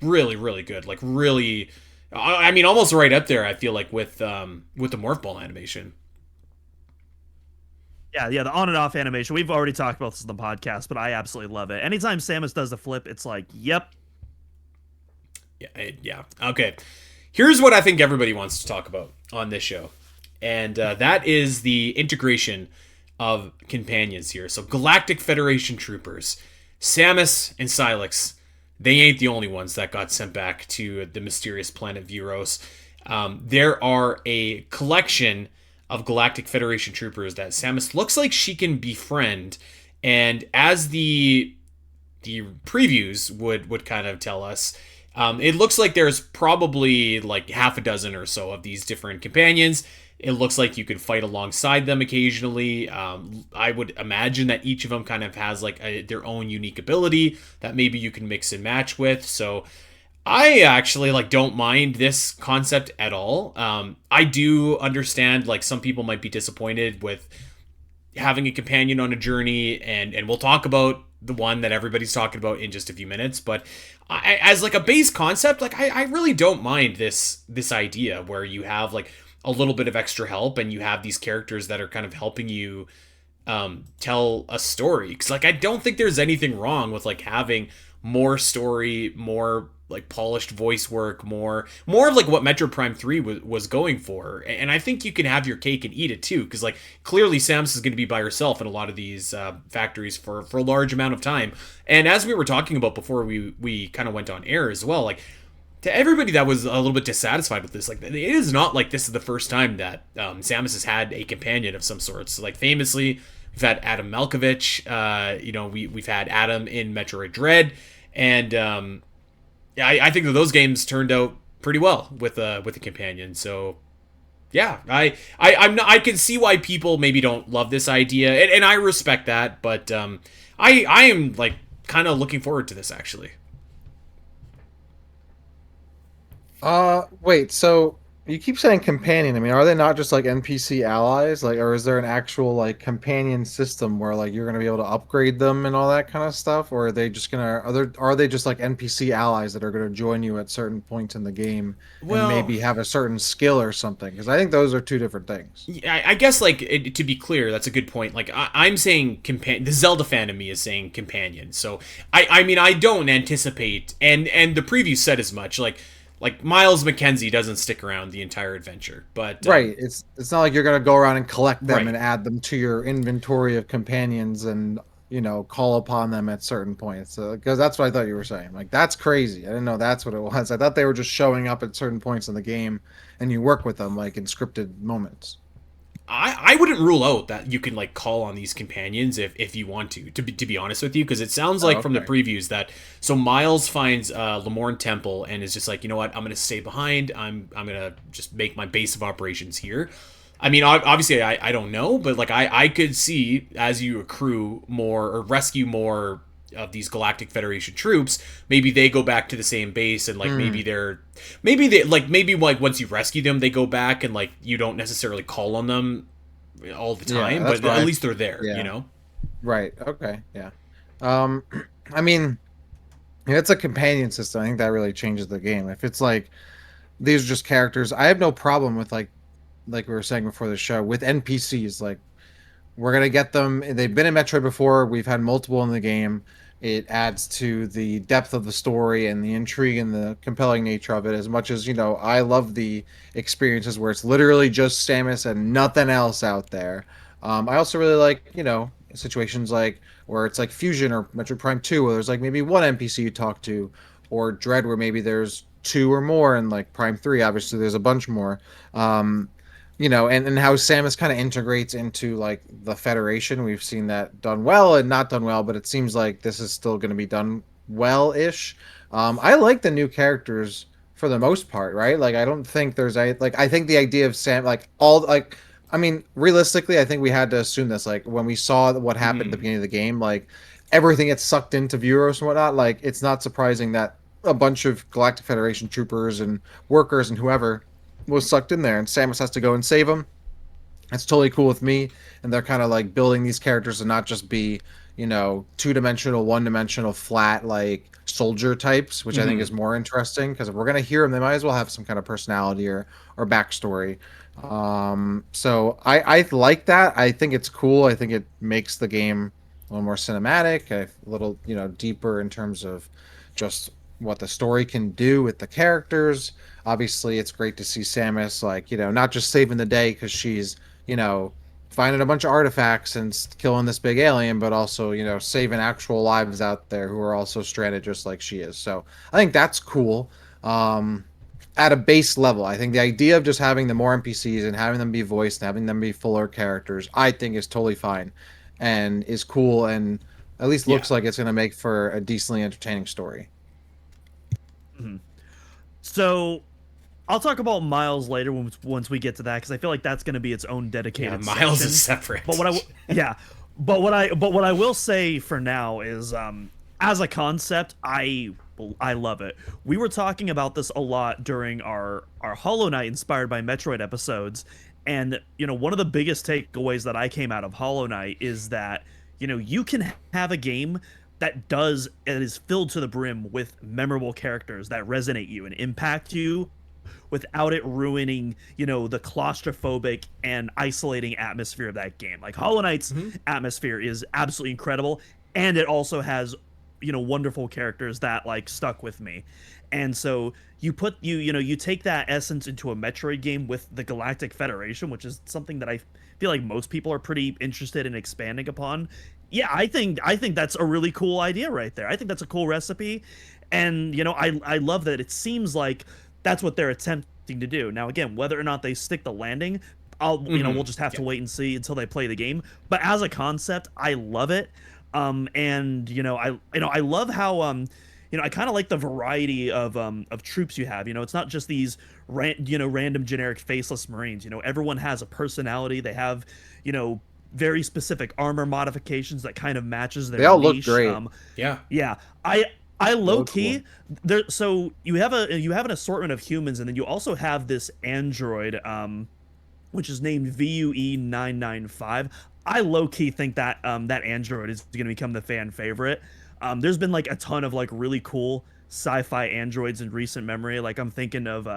really good, like really I mean, almost right up there. I feel like with the morph ball animation. Yeah, the on and off animation. We've already talked about this in the podcast, but I absolutely love it. Anytime Samus does the flip, it's like, yep. Yeah. Okay. Here's what I think everybody wants to talk about on this show, and that is the integration of companions here. So Galactic Federation troopers, Samus and Sylix, they ain't the only ones that got sent back to the mysterious planet Vuros. There are a collection of Galactic Federation troopers that Samus looks like she can befriend, and as the previews would kind of tell us, it looks like there's probably like half a dozen or so of these different companions. It looks like you could fight alongside them occasionally. I would imagine that each of them kind of has like their own unique ability that maybe you can mix and match with. So I actually like don't mind this concept at all. I do understand like some people might be disappointed with having a companion on a journey, and we'll talk about the one that everybody's talking about in just a few minutes. But as like a base concept, like I really don't mind this idea where you have like a little bit of extra help and you have these characters that are kind of helping you tell a story. Because like I don't think there's anything wrong with like having more story, more like polished voice work, more of like what Metroid Prime 3 was going for. And I think you can have your cake and eat it too, because like clearly Samus is going to be by herself in a lot of these factories for a large amount of time. And as we were talking about before we kind of went on air as well, like to everybody that was a little bit dissatisfied with this, like it is not like this is the first time that Samus has had a companion of some sort. So like famously, we've had Adam Malkovich. We've had Adam in Metroid Dread, and yeah, I think that those games turned out pretty well with a companion. So yeah, I can see why people maybe don't love this idea, and I respect that. But I am like kind of looking forward to this actually. Wait, so you keep saying companion. I mean, are they not just like NPC allies? Like, or is there an actual like companion system where like you're gonna be able to upgrade them and all that kind of stuff? Or are they just gonna are they just like NPC allies that are gonna join you at certain points in the game and Well, maybe have a certain skill or something? Because I think those are two different things. I guess like to be clear, that's a good point. Like I'm saying companion. The Zelda fan of me is saying companion. So I mean I don't anticipate, and the preview said as much. Like Myles MacKenzie doesn't stick around the entire adventure, but Right. It's not like you're gonna go around and collect them right. and add them to your inventory of companions and call upon them at certain points. Because that's what I thought you were saying. Like that's crazy. I didn't know that's what it was. I thought they were just showing up at certain points in the game and you work with them like in scripted moments. I wouldn't rule out that you can like call on these companions if you want to be honest with you, because it sounds Oh, like from the okay. previews that so Miles finds Lamorne Temple and is just like, you know what, I'm gonna stay behind. I'm gonna just make my base of operations here. I mean, obviously, I don't know, but like I could see as you accrue more or rescue more of these Galactic Federation troops, maybe they go back to the same base, and like Hmm. maybe like once you rescue them, they go back and like you don't necessarily call on them all the Yeah, time, that's but what at I least they're there, you yeah. know? Right. Okay. Yeah. Um I mean, if it's a companion system, I think that really changes the game. If it's like these are just characters, I have no problem with like we were saying before the show with NPCs. Like we're gonna get them. They've been in Metroid before. We've had multiple in the game. It adds to the depth of the story and the intrigue and the compelling nature of it. As much as I love the experiences where it's literally just Samus and nothing else out there. I also really like situations like where it's like Fusion or Metroid Prime 2, where there's like maybe one NPC you talk to, or Dread, where maybe there's two or more, and like Prime 3, obviously there's a bunch more. Um, and how Samus kind of integrates into like the Federation. We've seen that done well and not done well, but it seems like this is still going to be done well-ish. I like the new characters for the most part, right? Like I don't think there's a like I think the idea of Sam like all like I mean realistically I think we had to assume this like when we saw what happened at the Hmm. beginning of the game, like everything gets sucked into Vuros and whatnot. Like it's not surprising that a bunch of Galactic Federation troopers and workers and whoever was sucked in there, and Samus has to go and save him. It's totally cool with me, and they're kind of like building these characters to not just be, two-dimensional, one-dimensional, flat like soldier types, which I think is more interesting because if we're gonna hear them, they might as well have some kind of personality or backstory. So I like that. I think it's cool. I think it makes the game a little more cinematic, a little deeper in terms of just what the story can do with the characters. Obviously, it's great to see Samus like not just saving the day because she's you know finding a bunch of artifacts and killing this big alien, but also saving actual lives out there who are also stranded just like she is. So I think that's cool. Um, at a base level, I think the idea of just having the more NPCs and having them be voiced and having them be fuller characters, I think is totally fine and is cool and at least Yeah. looks like it's going to make for a decently entertaining story. So I'll talk about Miles later once we get to that because I feel like that's going to be its own Yeah, dedicated Miles section. is separate. But what I will say for now is as a concept, I love it. We were talking about this a lot during our Hollow Knight inspired by Metroid episodes, and one of the biggest takeaways that I came out of Hollow Knight is that you can have a game that is filled to the brim with memorable characters that resonate you and impact you without it ruining, the claustrophobic and isolating atmosphere of that game. Like Hollow Knight's atmosphere is absolutely incredible, and it also has, wonderful characters that like stuck with me. And so you take that essence into a Metroid game with the Galactic Federation, which is something that I feel like most people are pretty interested in expanding upon. Yeah, I think that's a really cool idea right there. I think that's a cool recipe, and I love that it seems like that's what they're attempting to do. Now, again, whether or not they stick the landing, we'll just have to wait and see until they play the game. But as a concept, I love it. And I love how I kind of like the variety of troops you have. It's not just these random generic faceless Marines. Everyone has a personality. They have very specific armor modifications that kind of matches their They all look niche. great. Yeah. Yeah, I low look key there. So you have an assortment of humans, and then you also have this android, which is named VUE 995. I low key think that that android is going to become the fan favorite. There's been like a ton of like really cool sci-fi androids in recent memory. Like I'm thinking of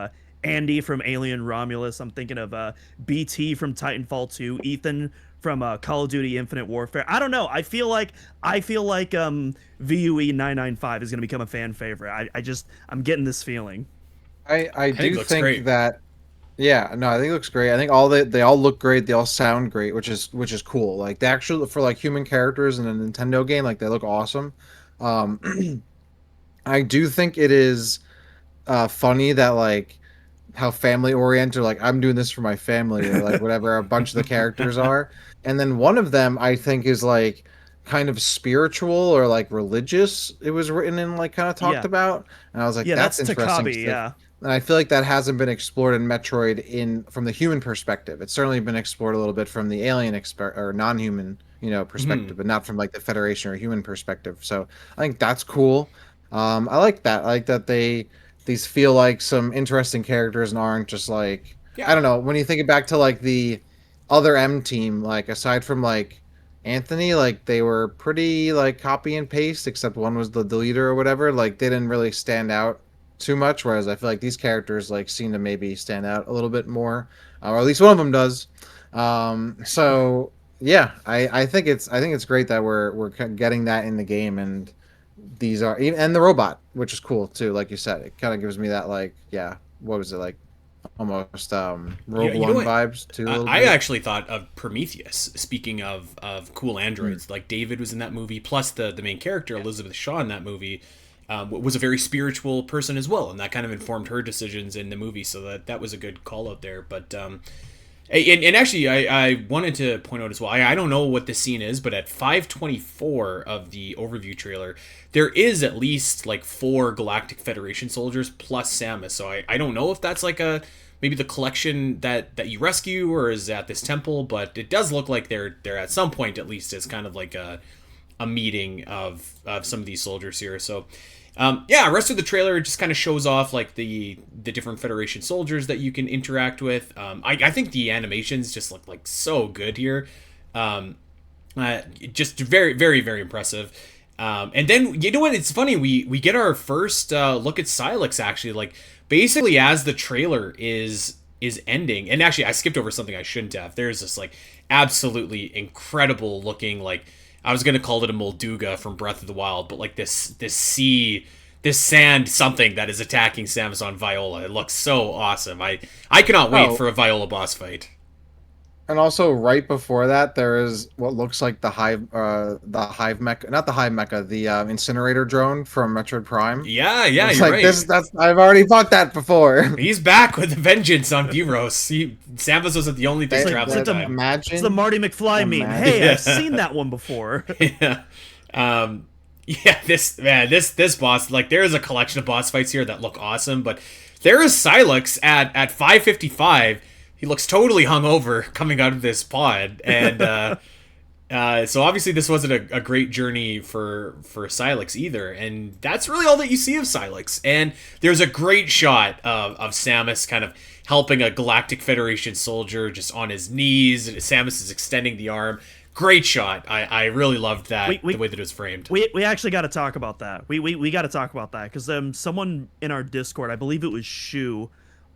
Andy from Alien Romulus. I'm thinking of BT from Titanfall 2, Ethan from Call of Duty Infinite Warfare. I don't know. I feel like VUE 995 is going to become a fan favorite. I'm getting this feeling. I think it do looks think great. that yeah, no, I think it looks great. I think they all look great. They all sound great, which is cool. Like the actual for like human characters in a Nintendo game, like they look awesome. Um, I do think it is funny that like how family oriented like I'm doing this for my family or like whatever a bunch of the characters are. And then one of them I think is like kind of spiritual or like religious. It was written and like kind of talked Yeah, about. And I was like, yeah, that's that's interesting. Takabi. Yeah, And I feel like that hasn't been explored in Metroid in from the human perspective. It's certainly been explored a little bit from the alien or non-human, perspective, but not from like the Federation or human perspective. So I think that's cool. I like that. I like that these feel like some interesting characters and aren't just like I Yeah. don't know. When you think back to like the other M team, like aside from like Anthony, like they were pretty like copy and paste, except one was the leader or whatever. Like they didn't really stand out too much. Whereas I feel like these characters like seem to maybe stand out a little bit more, or at least one of them does. So yeah, I think it's great that we're getting that in the game, and these are and the robot, which is cool too. Like you said, it kind of gives me that like yeah, what was it like almost Rogue You know One what? vibes too a little I bit. actually thought of Prometheus. Speaking of cool androids, like David was in that movie. Plus the main character Elizabeth Shaw in that movie was a very spiritual person as well, and that kind of informed her decisions in the movie. So that was a good call out there. But and actually, I wanted to point out as well. I don't know what the scene is, but at 5:24 of the overview trailer, there is at least like 4 Galactic Federation soldiers plus Samus. So I don't know if that's like a maybe the collection that you rescue or is at this temple, but it does look like they're at some point at least as kind of like a meeting of some of these soldiers here. So yeah, rest of the trailer just kind of shows off like the different Federation soldiers that you can interact with. I think the animations just look like so good here. Just very, very, very impressive. And then you know what? It's funny. We get our first look at Silex actually, like basically as the trailer is ending. And actually, I skipped over something I shouldn't have. There's this like absolutely incredible looking, like I was gonna call it a Molduga from Breath of the Wild, but like this sea. This sand something that is attacking Samus on Viola. It looks so awesome. I cannot wait Oh, for a Viola boss fight. and also right before that, there is what looks like the hive mecha, not the hive mecha, the incinerator drone from Metroid Prime. Yeah, yeah, It's you're like this. right. That's I've already fought that before. He's back with a vengeance on Buros. Samus wasn't the only thing That- traveling time. It's the Imagine, Marty McFly meme. imagine. Hey, Yeah. I've seen that one before. Yeah. Um, yeah, this boss, like there is a collection of boss fights here that look awesome, but there is Silex at 555. He looks totally hungover coming out of this pod, and so obviously this wasn't a great journey for Silex either, and that's really all that you see of Silex. And there's a great shot of Samus kind of helping a Galactic Federation soldier just on his knees, and Samus is extending the arm. Great shot. I really loved that, We- the way that it was framed. We actually got to talk about that. We got to talk about that because someone in our Discord, I believe it was Shu,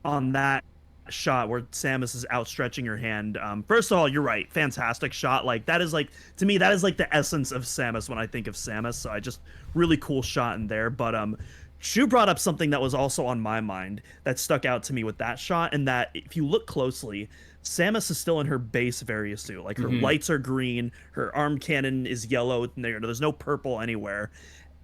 on that shot where Samus is outstretching her hand. First of all, you're right, fantastic shot. Like that is like to me that is like the essence of Samus when I think of Samus. So I just really cool shot in there. But Shu brought up something that was also on my mind that stuck out to me with that shot, and that if you look closely, Samus is still in her base Variasuit. Like her lights are green, her arm cannon is yellow, and there's no purple anywhere.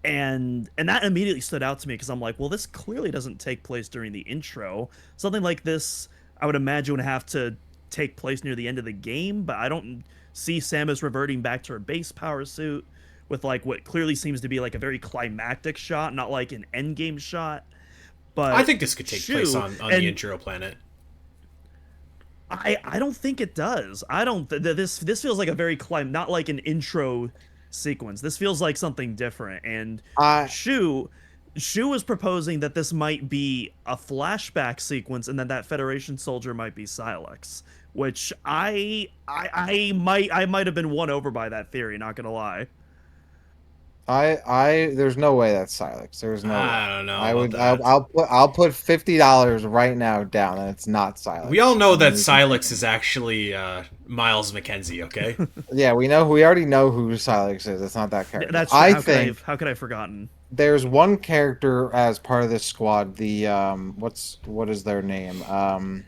And that immediately stood out to me because I'm like, well, this clearly doesn't take place during the intro. Something like this, I would imagine, would have to take place near the end of the game, but I don't see Samus reverting back to her base power suit with like what clearly seems to be like a very climactic shot, not like an end game shot. But I think this could take place Shu- on the and intro planet. I don't think it does. I don't. This feels like a very not like an intro sequence. This feels like something different. And I Shu was proposing that this might be a flashback sequence, and then that Federation soldier might be Silex, which I might have been won over by that theory. Not gonna lie. there's no way that's Silex. There's no way. I don't know I about would. that. I'll put $50 right now down, and it's not Silex. We all know And that we- Silex is actually Myles MacKenzie. Okay. Yeah, we know. We already know who Silex is. It's not that character. That's I how think how could I have forgotten? there's one character as part of this squad. The what is their name? I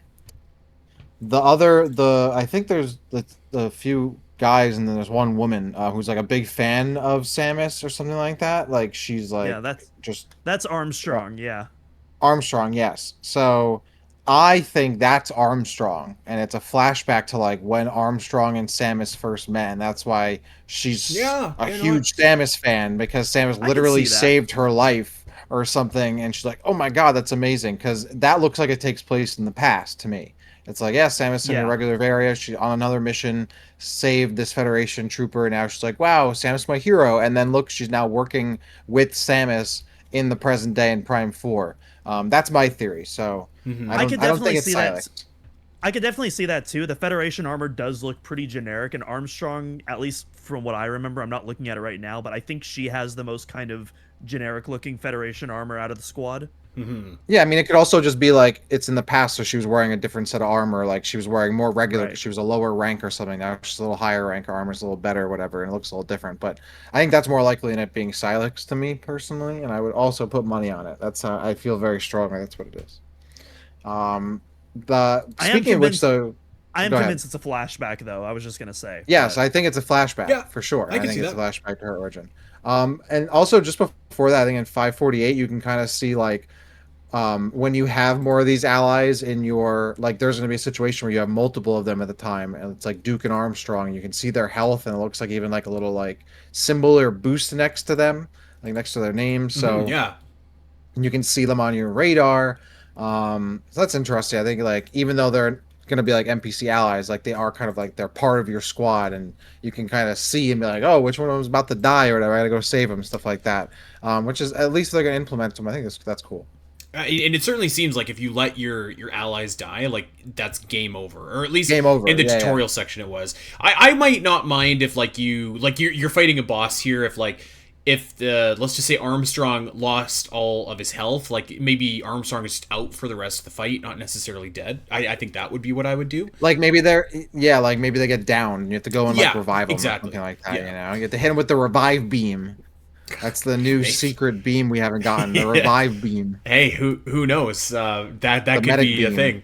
think there's the few guys, and then there's one woman who's like a big fan of Samus or something like that. Like she's like Yeah, just that's Armstrong. Yeah. Armstrong, yes. So I think that's Armstrong, and it's a flashback to like when Armstrong and Samus first met, and that's why she's Yeah, a you know huge Samus fan, because Samus can literally see that. saved her life or something, and she's like, "Oh my god, that's amazing!" Because that looks like it takes place in the past to me. It's like, yeah, Samus in Yeah. a regular area. She on another mission saved this Federation trooper, and now she's like, "Wow, Samus my hero!" And then look, she's now working with Samus in the present day in Prime 4. That's my theory. So I could I don't definitely think it's see that. Silex. I could definitely see that too. The Federation armor does look pretty generic, and Armstrong, at least from what I remember, I'm not looking at it right now, but I think she has the most kind of generic looking Federation armor out of the squad. Yeah, I mean, it could also just be like it's in the past, so she was wearing a different set of armor. Like she was wearing more regular, 'cause Right. she was a lower rank or something. Now she's a little higher rank, her armor's a little better, whatever, and it looks a little different. But I think that's more likely in it being Silex to me personally, and I would also put money on it. That's I feel very strongly that's what it is. The I am speaking of which, convinced- though, I am Go ahead. convinced it's a flashback, though. I was just gonna say. yes, but- I think it's a flashback Yeah, for sure. I can think see it's that. a flashback to her origin. And also just before that, I think in 548, you can kind of see like when you have more of these allies in your like there's going to be a situation where you have multiple of them at the time, and it's like Duke and Armstrong, and you can see their health, and it looks like even like a little like symbol or boost next to them, like next to their name, so Yeah. you can see them on your radar. So that's interesting. I think like even though they're going to be like NPC allies, like they are kind of like they're part of your squad, and you can kind of see and be like, oh, which one of them's about to die or whatever, I gotta go save them, stuff like that, which is at least they're going to implement them. I think that's cool. and it certainly seems like if you let your allies die, like that's game over, or at least Game over. in the Yeah, tutorial section it was. I might not mind if like you're fighting a boss here, if the, let's just say Armstrong lost all of his health, like maybe Armstrong is just out for the rest of the fight, not necessarily dead. I think that would be what I would do. Like maybe maybe they get down. You have to go and like revive them or something like that. You know, you have to hit them with the revive beam. That's the new secret beam we haven't gotten. The revive beam. Hey, who knows? That could be beam. a thing.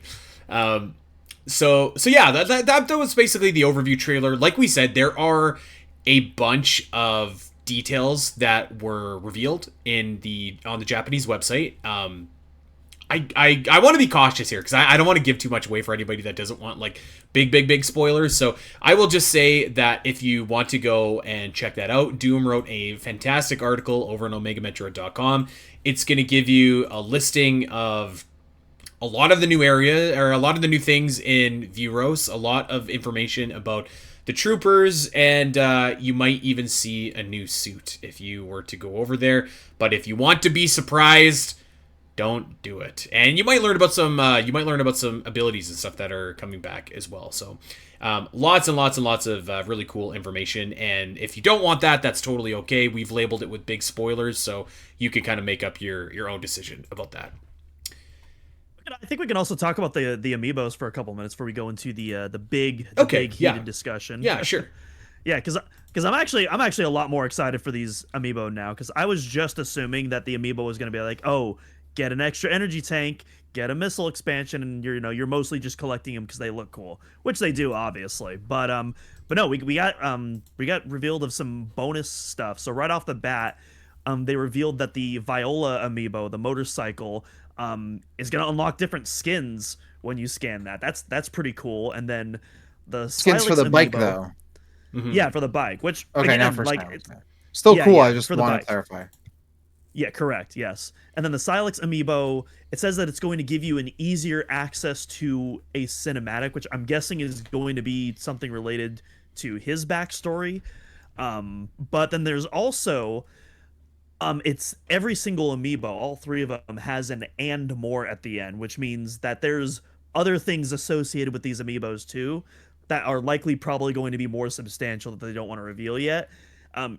So yeah, that was basically the overview trailer. Like we said, there are a bunch of details that were revealed on the Japanese website. I want to be cautious here because I don't want to give too much away for anybody that doesn't want like big spoilers. So I will just say that if you want to go and check that out, Doom wrote a fantastic article over on OmegaMetroid.com. It's going to give you a listing of a lot of the new area, or a lot of the new things in Vuros, a lot of information about the troopers, and you might even see a new suit if you were to go over there. But if you want to be surprised, don't do it. And you might learn about some abilities and stuff that are coming back as well. So lots and lots and lots of really cool information. And if you don't want that, that's totally okay. We've labeled it with big spoilers, so you can kind of make up your own decision about that. I think we can also talk about the amiibos for a couple minutes before we go into the big heated discussion. Yeah, sure. Yeah, because I'm actually a lot more excited for these amiibo now, because I was just assuming that the amiibo was going to be like, oh, get an extra energy tank, get a missile expansion, and you're mostly just collecting them because they look cool, which they do obviously. But no, we got revealed of some bonus stuff. So right off the bat, they revealed that the Viola amiibo, the motorcycle, is going to unlock different skins when you scan that. That's pretty cool. And then the skins for the amiibo, bike though. Mm-hmm. Yeah, for the bike. Which okay, again, now for like still cool. Yeah, I just want to clarify. Yeah, correct. Yes. And then the Silex amiibo, it says that it's going to give you an easier access to a cinematic, which I'm guessing is going to be something related to his backstory. But then there's also it's every single amiibo, all three of them, has an and more at the end, which means that there's other things associated with these amiibos too that are likely probably going to be more substantial that they don't want to reveal yet.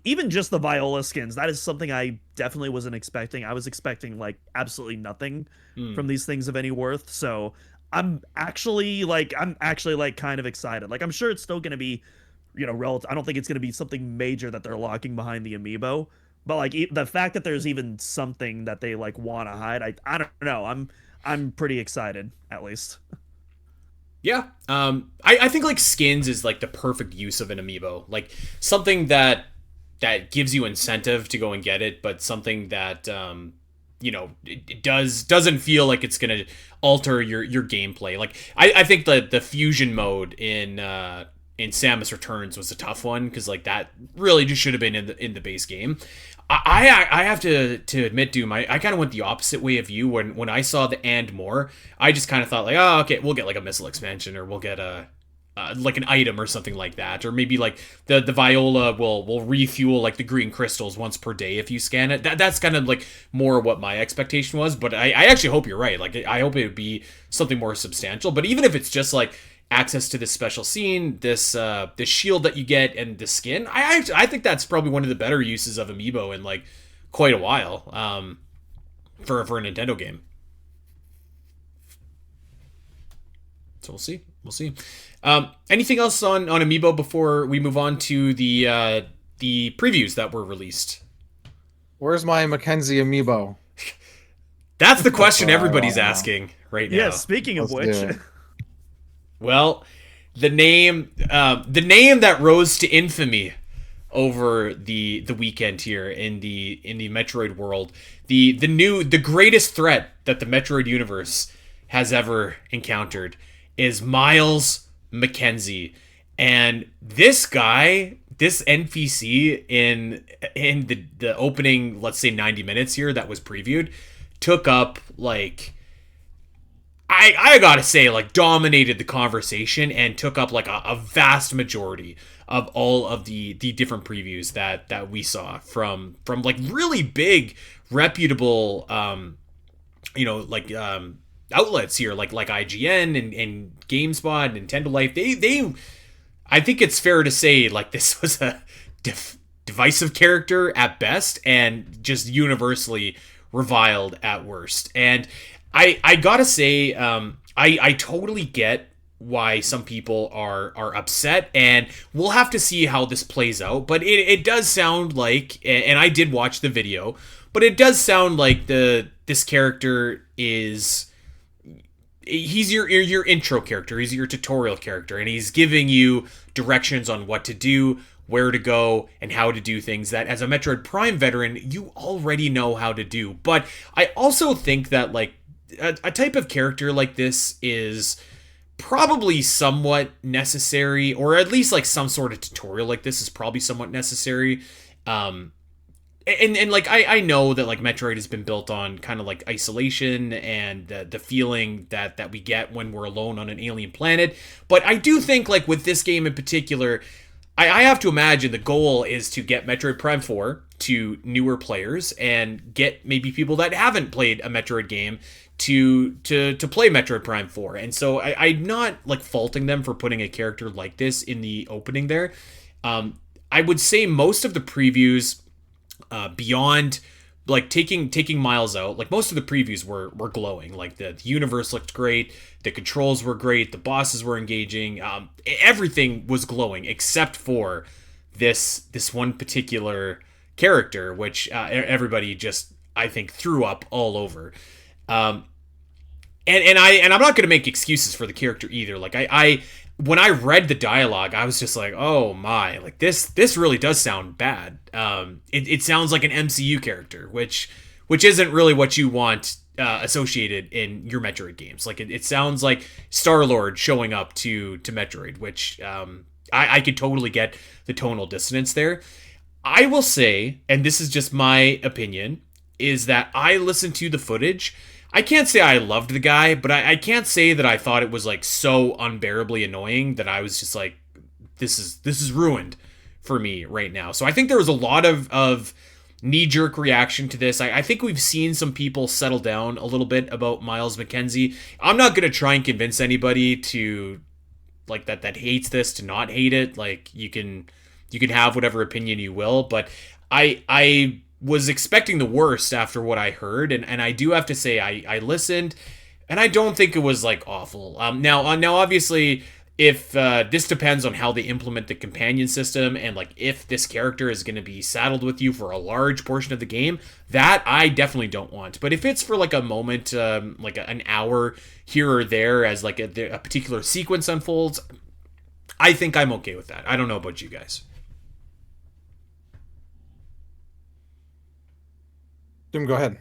Even just the Viola skins, that is something I definitely wasn't expecting. I was expecting like absolutely nothing from these things of any worth. So I'm actually kind of excited. Like, I'm sure it's still going to be, relative. I don't think it's going to be something major that they're locking behind the amiibo. But like the fact that there's even something that they like want to hide, I don't know. I'm pretty excited, at least. Yeah. I think like skins is like the perfect use of an amiibo. Like something that gives you incentive to go and get it, but something that it doesn't feel like it's gonna alter your gameplay. Like I think the fusion mode in Samus Returns was a tough one, because like that really just should have been in the base game. I have to admit, Doom, I kind of went the opposite way of you. When I saw the and more, I just kind of thought like, oh, okay, we'll get like a missile expansion, or we'll get a like an item or something like that, or maybe like the Viola will refuel like the green crystals once per day if you scan it. That's kind of like more what my expectation was. But I actually hope you're right. Like I hope it would be something more substantial. But even if it's just like access to this special scene, this shield that you get, and the skin, I think that's probably one of the better uses of amiibo in like quite a while, for a Nintendo game. So we'll see. Anything else on amiibo before we move on to the previews that were released? Where's my Mackenzie amiibo? That's the question everybody's asking right now. Yeah, speaking of which. Well, the name that rose to infamy over the weekend here in the Metroid world, the greatest threat that the Metroid universe has ever encountered, is Myles MacKenzie. And this guy, this NPC in the opening, let's say 90 minutes here that was previewed, took up like, I gotta say, like, dominated the conversation and took up like a vast majority of all of the different previews that we saw from like really big, reputable like outlets here, like IGN and GameSpot, Nintendo Life, they I think it's fair to say like this was a divisive character at best and just universally reviled at worst. And I gotta say, I totally get why some people are upset, and we'll have to see how this plays out. But it does sound like, and I did watch the video, but it does sound like this character is, he's your intro character, he's your tutorial character, and he's giving you directions on what to do, where to go, and how to do things that as a Metroid Prime veteran you already know how to do. But I also think that like a type of character like this is probably somewhat necessary, or at least like some sort of tutorial like this is probably somewhat necessary. And like I know that like Metroid has been built on kind of like isolation and the feeling that we get when we're alone on an alien planet, but I do think like with this game in particular, I have to imagine the goal is to get Metroid Prime 4 to newer players and get maybe people that haven't played a Metroid game to play Metroid Prime 4. And so I'm not like faulting them for putting a character like this in the opening there. I would say most of the previews, beyond like taking Miles out, like most of the previews were glowing. Like the universe looked great, the controls were great, the bosses were engaging, everything was glowing except for this one particular character, which everybody just, I think, threw up all over. And I'm not going to make excuses for the character either. Like I when I read the dialogue, I was just like, oh my, like this really does sound bad. It sounds like an MCU character, which isn't really what you want associated in your Metroid games. Like it sounds like Star-Lord showing up to Metroid, which I could totally get the tonal dissonance there. I will say, and this is just my opinion, is that I listened to the footage. I can't say I loved the guy, but I can't say that I thought it was like so unbearably annoying that I was just like, this is ruined for me right now. So I think there was a lot of knee-jerk reaction to this. I think we've seen some people settle down a little bit about Myles MacKenzie. I'm not going to try and convince anybody to like that hates this to not hate it. Like you can have whatever opinion you will, but I was expecting the worst after what I heard, and I do have to say I listened, and I don't think it was like awful. Now obviously, if this depends on how they implement the companion system, and like if this character is going to be saddled with you for a large portion of the game, that I definitely don't want. But if it's for like a moment, like an hour here or there as like a particular sequence unfolds, I think I'm okay with that. I don't know about you guys. Jim, go ahead.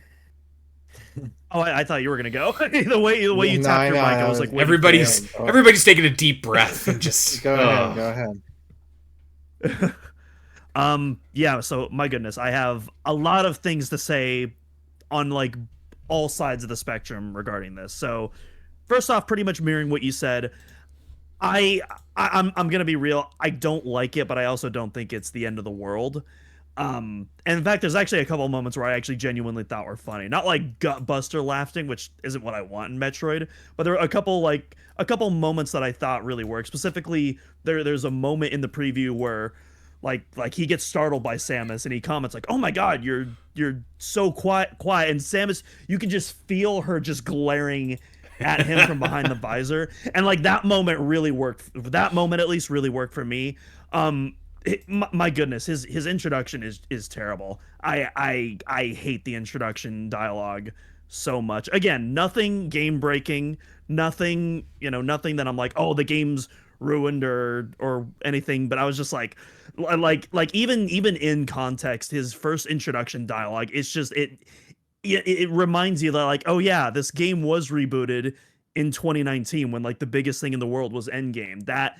Oh, I thought you were gonna go. the way you tapped your mic, I was like, waiting everybody's taking a deep breath and just go ahead. Yeah. So my goodness, I have a lot of things to say on like all sides of the spectrum regarding this. So first off, pretty much mirroring what you said, I'm gonna be real. I don't like it, but I also don't think it's the end of the world. And in fact, there's actually a couple of moments where I actually genuinely thought were funny. Not like gutbuster laughing, which isn't what I want in Metroid, but there are a couple moments that I thought really worked. Specifically, there's a moment in the preview where like he gets startled by Samus and he comments like, "Oh my God, you're so quiet," and Samus, you can just feel her just glaring at him from behind the visor, and like that moment really worked. That moment at least really worked for me. My goodness, his introduction is terrible. I hate the introduction dialogue so much. Again, nothing game breaking, nothing that I'm like, oh, the game's ruined or anything. But I was just like even in context, his first introduction dialogue, it's just it reminds you that like, oh yeah, this game was rebooted in 2019 when like the biggest thing in the world was Endgame. That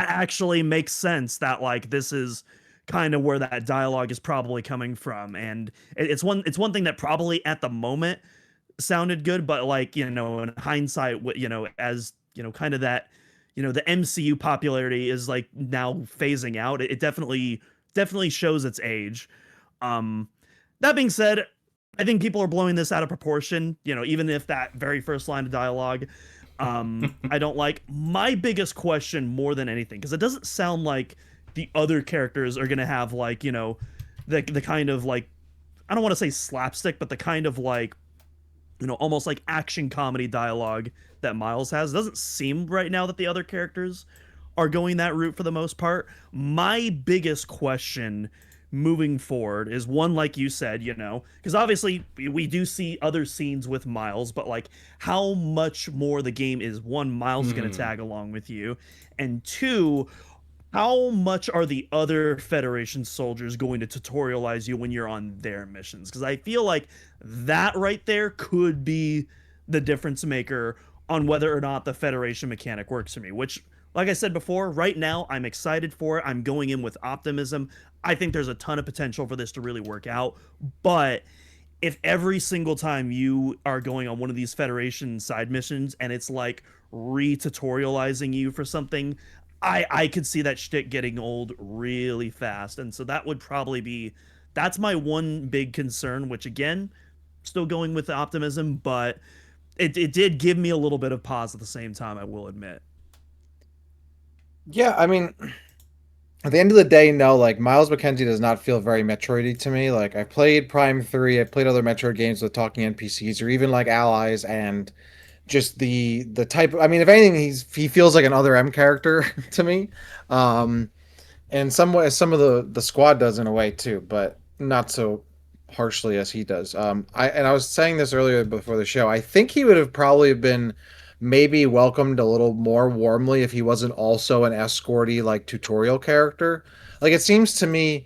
actually makes sense that like this is kind of where that dialogue is probably coming from, and it's one thing that probably at the moment sounded good, but like in hindsight, as kind of that the MCU popularity is like now phasing out. It definitely shows its age. That being said, I think people are blowing this out of proportion, even if that very first line of dialogue I don't like. My biggest question more than anything, because it doesn't sound like the other characters are gonna have like, the kind of like, I don't want to say slapstick, but the kind of like, almost like action comedy dialogue that Miles has. It doesn't seem right now that the other characters are going that route for the most part. My biggest question moving forward is one, like you said, because obviously we do see other scenes with Miles, but like how much more the game is one, Miles is going to tag along with you, and two, how much are the other Federation soldiers going to tutorialize you when you're on their missions? Because I feel like that right there could be the difference maker on whether or not the Federation mechanic works for me. Which, like I said before, right now I'm excited for it. I'm going in with optimism. I think there's a ton of potential for this to really work out. But if every single time you are going on one of these Federation side missions and it's like re-tutorializing you for something, I could see that shtick getting old really fast. And so that would probably be, that's my one big concern, which again, still going with the optimism, but it did give me a little bit of pause at the same time, I will admit. Yeah, I mean, at the end of the day, no, like Myles MacKenzie does not feel very Metroidy to me. Like I played Prime 3, I played other Metroid games with talking NPCs or even like allies, and just the type of, I mean, if anything, he feels like an other M character to me. Um and some way some of the squad does in a way too, but not so harshly as he does. I was saying this earlier before the show. I think he would have probably been maybe welcomed a little more warmly if he wasn't also an escorty like tutorial character. Like it seems to me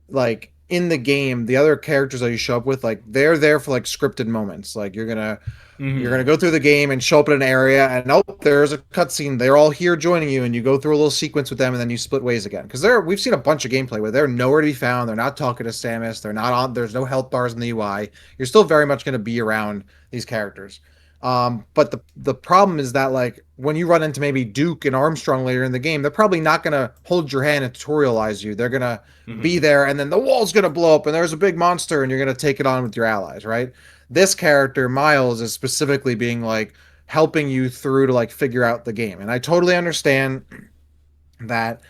like in the game, the other characters that you show up with, like they're there for like scripted moments. Like you're gonna go through the game and show up in an area, and oh, there's a cutscene. They're all here joining you, and you go through a little sequence with them, and then you split ways again. Because we've seen a bunch of gameplay where they're nowhere to be found. They're not talking to Samus. They're not on. There's no health bars in the UI. You're still very much going to be around these characters. But the problem is that like when you run into maybe Duke and Armstrong later in the game, they're probably not gonna hold your hand and tutorialize you. They're gonna be there, and then the wall's gonna blow up, and there's a big monster, and you're gonna take it on with your allies, right? This character Miles is specifically being like helping you through to like figure out the game, and I totally understand that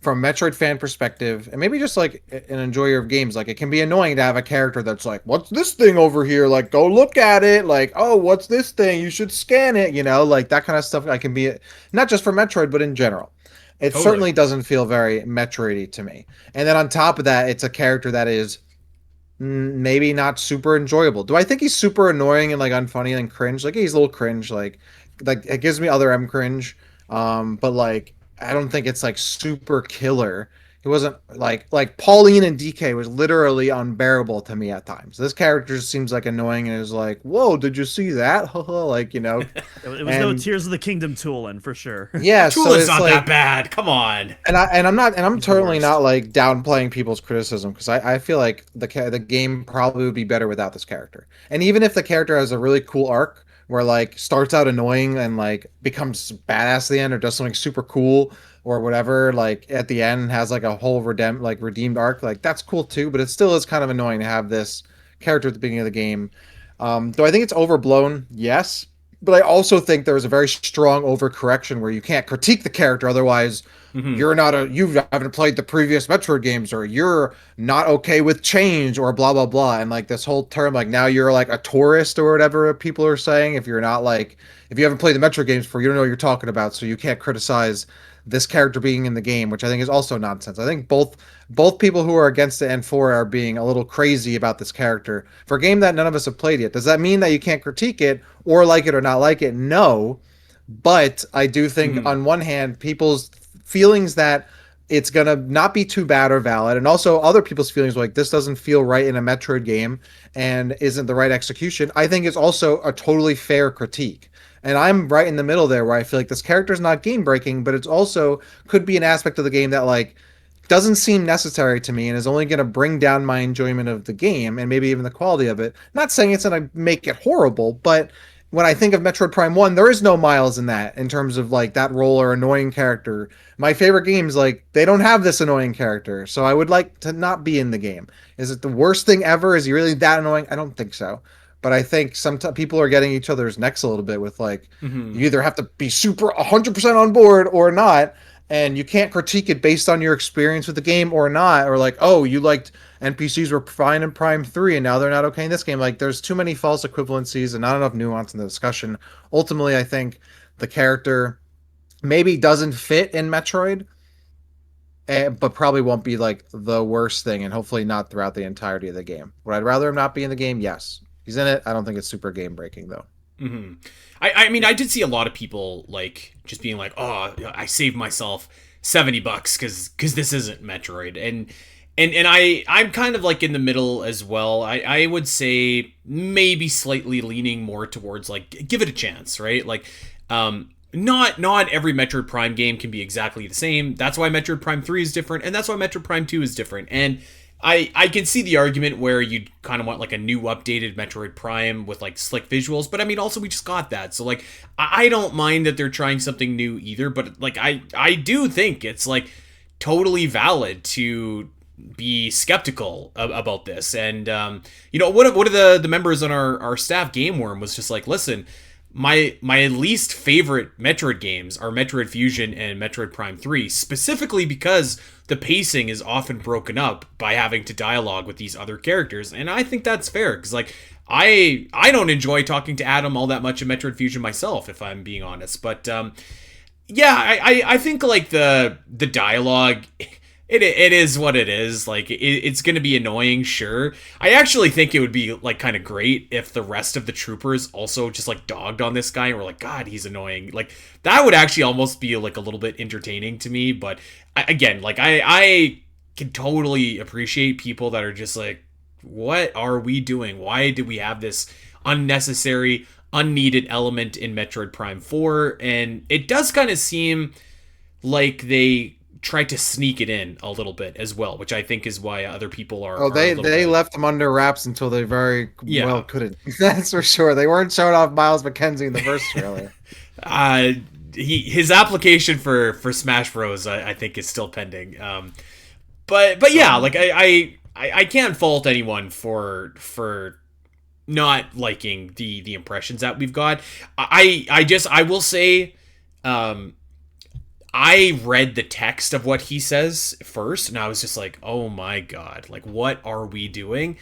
from a Metroid fan perspective, and maybe just like an enjoyer of games, like it can be annoying to have a character that's like, "What's this thing over here? Like, go look at it." Like, "Oh, what's this thing? You should scan it." Like that kind of stuff. I can be not just for Metroid, but in general. It Totally. certainly doesn't feel very Metroidy to me. And then on top of that, it's a character that is maybe not super enjoyable. Do I think he's super annoying and like unfunny and cringe? Like he's a little cringe. Like it gives me other M cringe. But like I don't think it's like super killer. He wasn't like Pauline and DK was literally unbearable to me at times. This character just seems like annoying and is like, whoa, did you see that? like It was no Tears of the Kingdom tooling for sure. Yeah, Tool so is it's not like, that bad. Come on. I'm He's the totally worst. not like downplaying people's criticism because I feel like the game probably would be better without this character. And even if the character has a really cool arc where like starts out annoying and like becomes badass at the end or does something super cool or whatever, like at the end has like a whole redeemed arc, like that's cool too. But it still is kind of annoying to have this character at the beginning of the game. Do I think it's overblown? Yes. But I also think there was a very strong overcorrection where you can't critique the character, otherwise you haven't played the previous Metroid games, or you're not okay with change, or blah blah blah. And like this whole term, like now you're like a tourist or whatever people are saying. If you're not like, if you haven't played the Metroid games before, you don't know what you're talking about, so you can't criticize this character being in the game, which I think is also nonsense. I think both people who are against it and for it are being a little crazy about this character for a game that none of us have played yet. Does that mean that you can't critique it or like it or not like it? No, but I do think on one hand, people's feelings that it's gonna not be too bad or valid, and also other people's feelings like this doesn't feel right in a Metroid game and isn't the right execution, I think is also a totally fair critique. And I'm right in the middle there where I feel like this character's not game breaking, but it's also could be an aspect of the game that like doesn't seem necessary to me and is only going to bring down my enjoyment of the game and maybe even the quality of it. Not saying it's going to make it horrible, but when I think of Metroid Prime 1, there is no Miles in that in terms of like that role or annoying character. My favorite games, like, they don't have this annoying character. So I would like to not be in the game. Is it the worst thing ever? Is he really that annoying? I don't think so. But I think sometimes people are getting each other's necks a little bit with like, Hmm. you either have to be super 100% on board or not. And you can't critique it based on your experience with the game or not. Or like, oh, you liked NPCs were fine in Prime 3 and now they're not okay in this game. Like, there's too many false equivalencies and not enough nuance in the discussion. Ultimately, I think the character maybe doesn't fit in Metroid, but probably won't be like the worst thing, and hopefully not throughout the entirety of the game. Would I rather him not be in the game? Yes. He's in it. I don't think it's super game breaking, though. Hmm. I mean, I did see a lot of people like just being like, "Oh, I saved myself $70 because this isn't Metroid," and I'm kind of like in the middle as well. I would say maybe slightly leaning more towards like give it a chance, right? Like, not every Metroid Prime game can be exactly the same. That's why Metroid Prime 3 is different, and that's why Metroid Prime 2 is different. And I can see the argument where you kind of want like a new updated Metroid Prime with like slick visuals, but I mean also we just got that. So like I don't mind that they're trying something new either, but like I do think it's like totally valid to be skeptical about this. And one of the members on our staff, Game Worm, was just like, listen, my least favorite Metroid games are Metroid Fusion and Metroid Prime 3, specifically because the pacing is often broken up by having to dialogue with these other characters. And I think that's fair, because like I don't enjoy talking to Adam all that much in Metroid Fusion myself, if I'm being honest. But yeah, I think like the dialogue, it is what it is. Like it's gonna be annoying, sure. I actually think it would be like kind of great if the rest of the troopers also just like dogged on this guy and were like, God, he's annoying. Like that would actually almost be like a little bit entertaining to me. But again, like I can totally appreciate people that are just like, what are we doing? Why did we have this unnecessary, unneeded element in Metroid Prime 4? And it does kind of seem like they tried to sneak it in a little bit as well, which I think is why other people are. Oh, are a they little they bit, left him under wraps until they very yeah. well couldn't. That's for sure. They weren't showing off Myles MacKenzie in the first trailer. Uh, his application for Smash Bros. I think is still pending. But yeah, like I can't fault anyone for not liking the impressions that we've got. I will say, I read the text of what he says first, and I was just like, oh my God, like, what are we doing?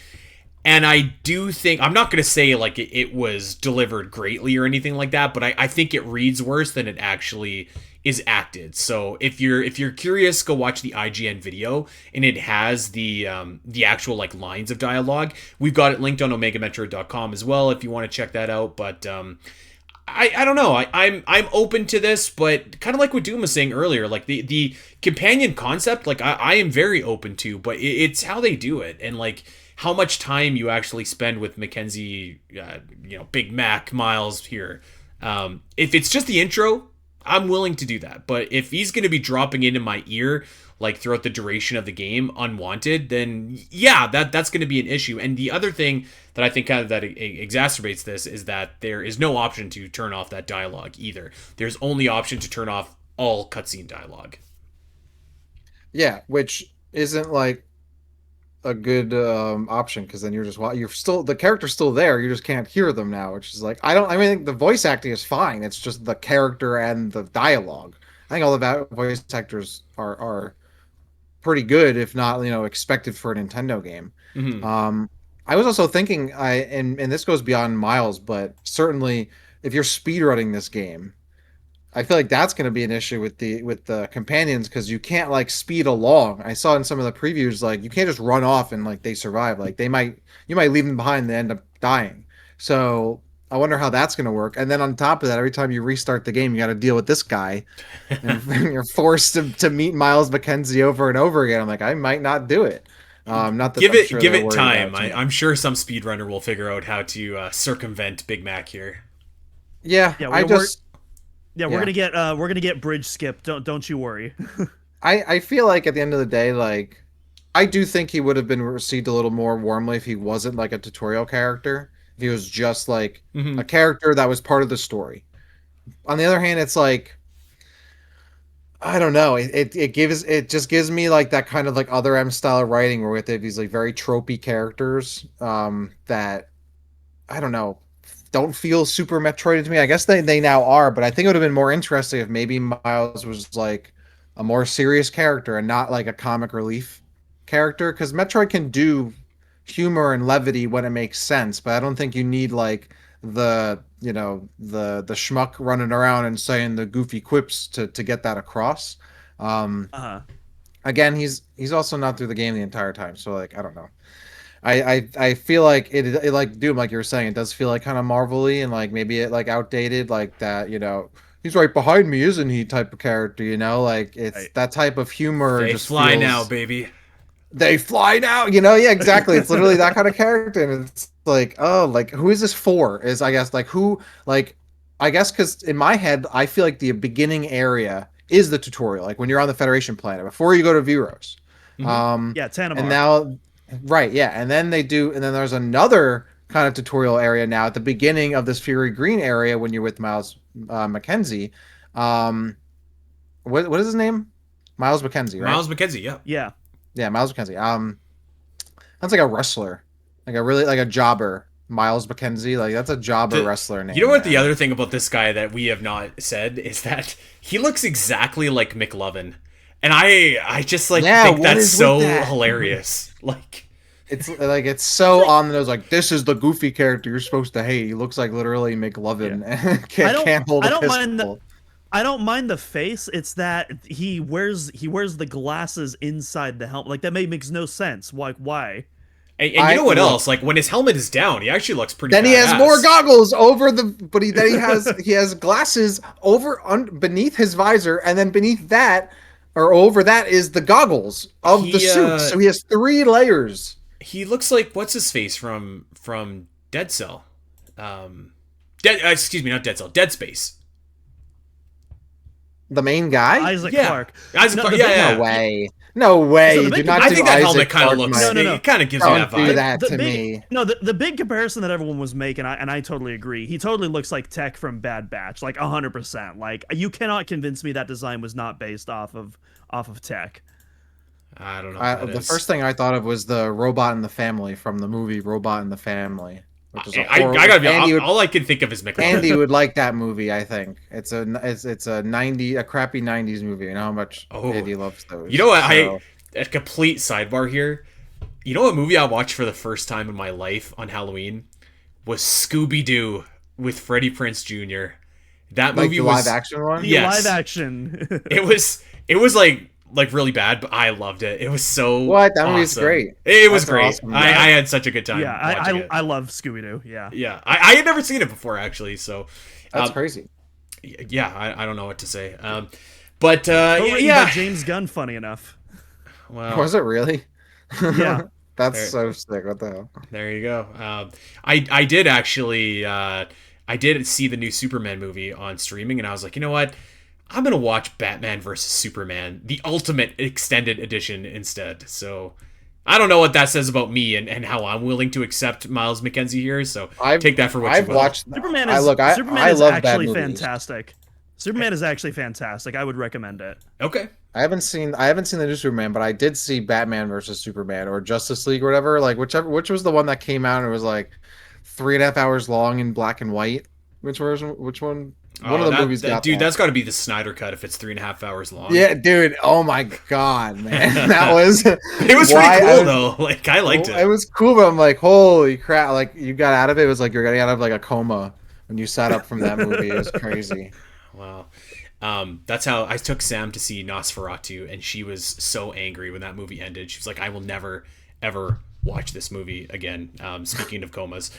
And I do think, I'm not going to say like it was delivered greatly or anything like that, but I think it reads worse than it actually is acted. So if you're curious, go watch the IGN video, and it has the actual like lines of dialogue. We've got it linked on omegametroid.com as well if you want to check that out. But I don't know. I'm open to this, but kind of like what Doom was saying earlier, like the companion concept, like I am very open to, but it's how they do it, and like how much time you actually spend with Mackenzie, Big Mac, Miles here. If it's just the intro, I'm willing to do that. But if he's going to be dropping into my ear like throughout the duration of the game unwanted, then yeah, that's going to be an issue. And the other thing that I think kind of that exacerbates this is that there is no option to turn off that dialogue either. There's only option to turn off all cutscene dialogue. Yeah, which isn't like a good option, because then you're still, the character's still there, you just can't hear them now, which is like, I mean the voice acting is fine, it's just the character and the dialogue. I think all the voice actors are pretty good, if not expected for a Nintendo game. Mm-hmm. I was also thinking, and this goes beyond Miles, but certainly if you're speedrunning this game, I feel like that's going to be an issue with the companions, because you can't like speed along. I saw in some of the previews, like, you can't just run off and like they survive. Like you might leave them behind and they end up dying. So I wonder how that's going to work. And then on top of that, every time you restart the game, you got to deal with this guy, and you're forced to meet Myles MacKenzie over and over again. I'm like, I might not do it. Not that give I'm it sure give they're it worried time. about it. I'm sure some speedrunner will figure out how to circumvent Big Mac here. Yeah, Yeah, I just. Yeah, we're gonna get bridge skip. Don't you worry. I feel like at the end of the day, like, I do think he would have been received a little more warmly if he wasn't like a tutorial character. If He was just like Mhm. a character that was part of the story. On the other hand, it's like I don't know. It just gives me like that kind of like other M style of writing where with these like very tropey characters that I don't know don't feel super Metroid to me. I guess they now are, but I think it would have been more interesting if maybe Miles was like a more serious character and not like a comic relief character because Metroid can do humor and levity when it makes sense, but I don't think you need like the schmuck running around and saying the goofy quips to get that across. Um, Uh-huh. Again, he's also not through the game the entire time, so like I don't know. I feel like it like Doom, like you were saying, it does feel like kind of Marvel-y and like maybe it like outdated, like that, he's right behind me, isn't he? Type of character, like it's Right. that type of humor They just fly feels now, baby. they fly now, yeah, exactly. It's literally that kind of character, and it's like, oh, like who is this for? Is I guess like who like I guess because in my head, I feel like the beginning area is the tutorial, like when you're on the Federation planet before you go to Viros. Mhm. Yeah, And Tanamar. now, right, yeah, and then and then there's another kind of tutorial area now at the beginning of this Fury Green area when you're with Myles MacKenzie. Um, what is his name? Myles MacKenzie, right? Myles MacKenzie, yeah. Yeah. Yeah, Myles MacKenzie. That's like a wrestler, like a really like a jobber. Myles MacKenzie, like that's a jobber The- wrestler name. You know what the man. other thing about this guy that we have not said is that he looks exactly like McLovin. And I just like Yeah, think what that's is with so that? hilarious. Like It's so on the nose. Like this is the goofy character you're supposed to hate. He looks like literally McLovin. And can't hold I a don't pistol. mind I don't mind the face. It's that he wears the glasses inside the helmet. Like that makes no sense. Like why? and you know what look, else? Like when his helmet is down, he actually looks pretty Then he has badass. more goggles over the, but then he has glasses beneath his visor, and then beneath that, or over that, is the goggles of the He suit. So he has 3 layers. he looks like what's his face from Dead Cell. Excuse me, not Dead Cell, Dead Space. The main guy? Isaac Yeah. Clarke. Isaac Clarke, the yeah, big- yeah. No way. No way. So the You do big- not I do think that Isaac helmet kind of Clarke, looks. man. No. It kind of gives me that Don't do vibe. that to big, me. No, the big comparison that everyone was making, and I totally agree. He totally looks like Tech from Bad Batch, like 100%. Like you cannot convince me that design was not based off of Tech. I don't know. What that The is. first thing I thought of was the Robot in the Family from the movie Robot in the Family, which is a I horror. gotta be. Andy would, All I can think of is McLovin. Andy would like that movie. I think it's a crappy '90s movie. You know how much Oh. Andy loves those. You know what? So, A complete sidebar here. You know what movie I watched for the first time in my life on Halloween was Scooby Doo with Freddie Prinze Jr. That like movie the was live action one. The Yes. live action. It was like really bad, but I loved it. It was so What? That movie's awesome. great. It was That's great. awesome. I had such a good time. Yeah, watching I it. I love Scooby Doo. Yeah. Yeah, I had never seen it before actually. So That's crazy. yeah, I don't know what to say. But Co-written yeah, by James Gunn. Funny enough. well, Was it really? Yeah. That's There- so sick. What the hell? there you go. I did actually I did see the new Superman movie on streaming, and I was like, you know what? I'm gonna watch Batman versus Superman, the Ultimate Extended Edition instead. So I don't know what that says about me and how I'm willing to accept Myles MacKenzie here. So take that for what I've you will. watched. Superman I is look. I Superman is love bad actually movies. fantastic. Superman is actually fantastic. I would recommend it. Okay. I haven't seen the new Superman, but I did see Batman versus Superman or Justice League or whatever. Like which was the one that came out and it was like 3.5 hours long in black and white. Which version? Which one? One of the movies got dude. that. That's got to be the Snyder cut if it's 3.5 hours long. Yeah, dude. Oh my god, man. That was It was why pretty I cool was- though. Like I liked It it. was cool, but I'm like, holy crap! Like you got out of it. It was like you're getting out of like a coma when you sat up from that movie. It was crazy. Wow. That's how I took Sam to see Nosferatu, and she was so angry when that movie ended. She was like, I will never, ever watch this movie again. Speaking of comas.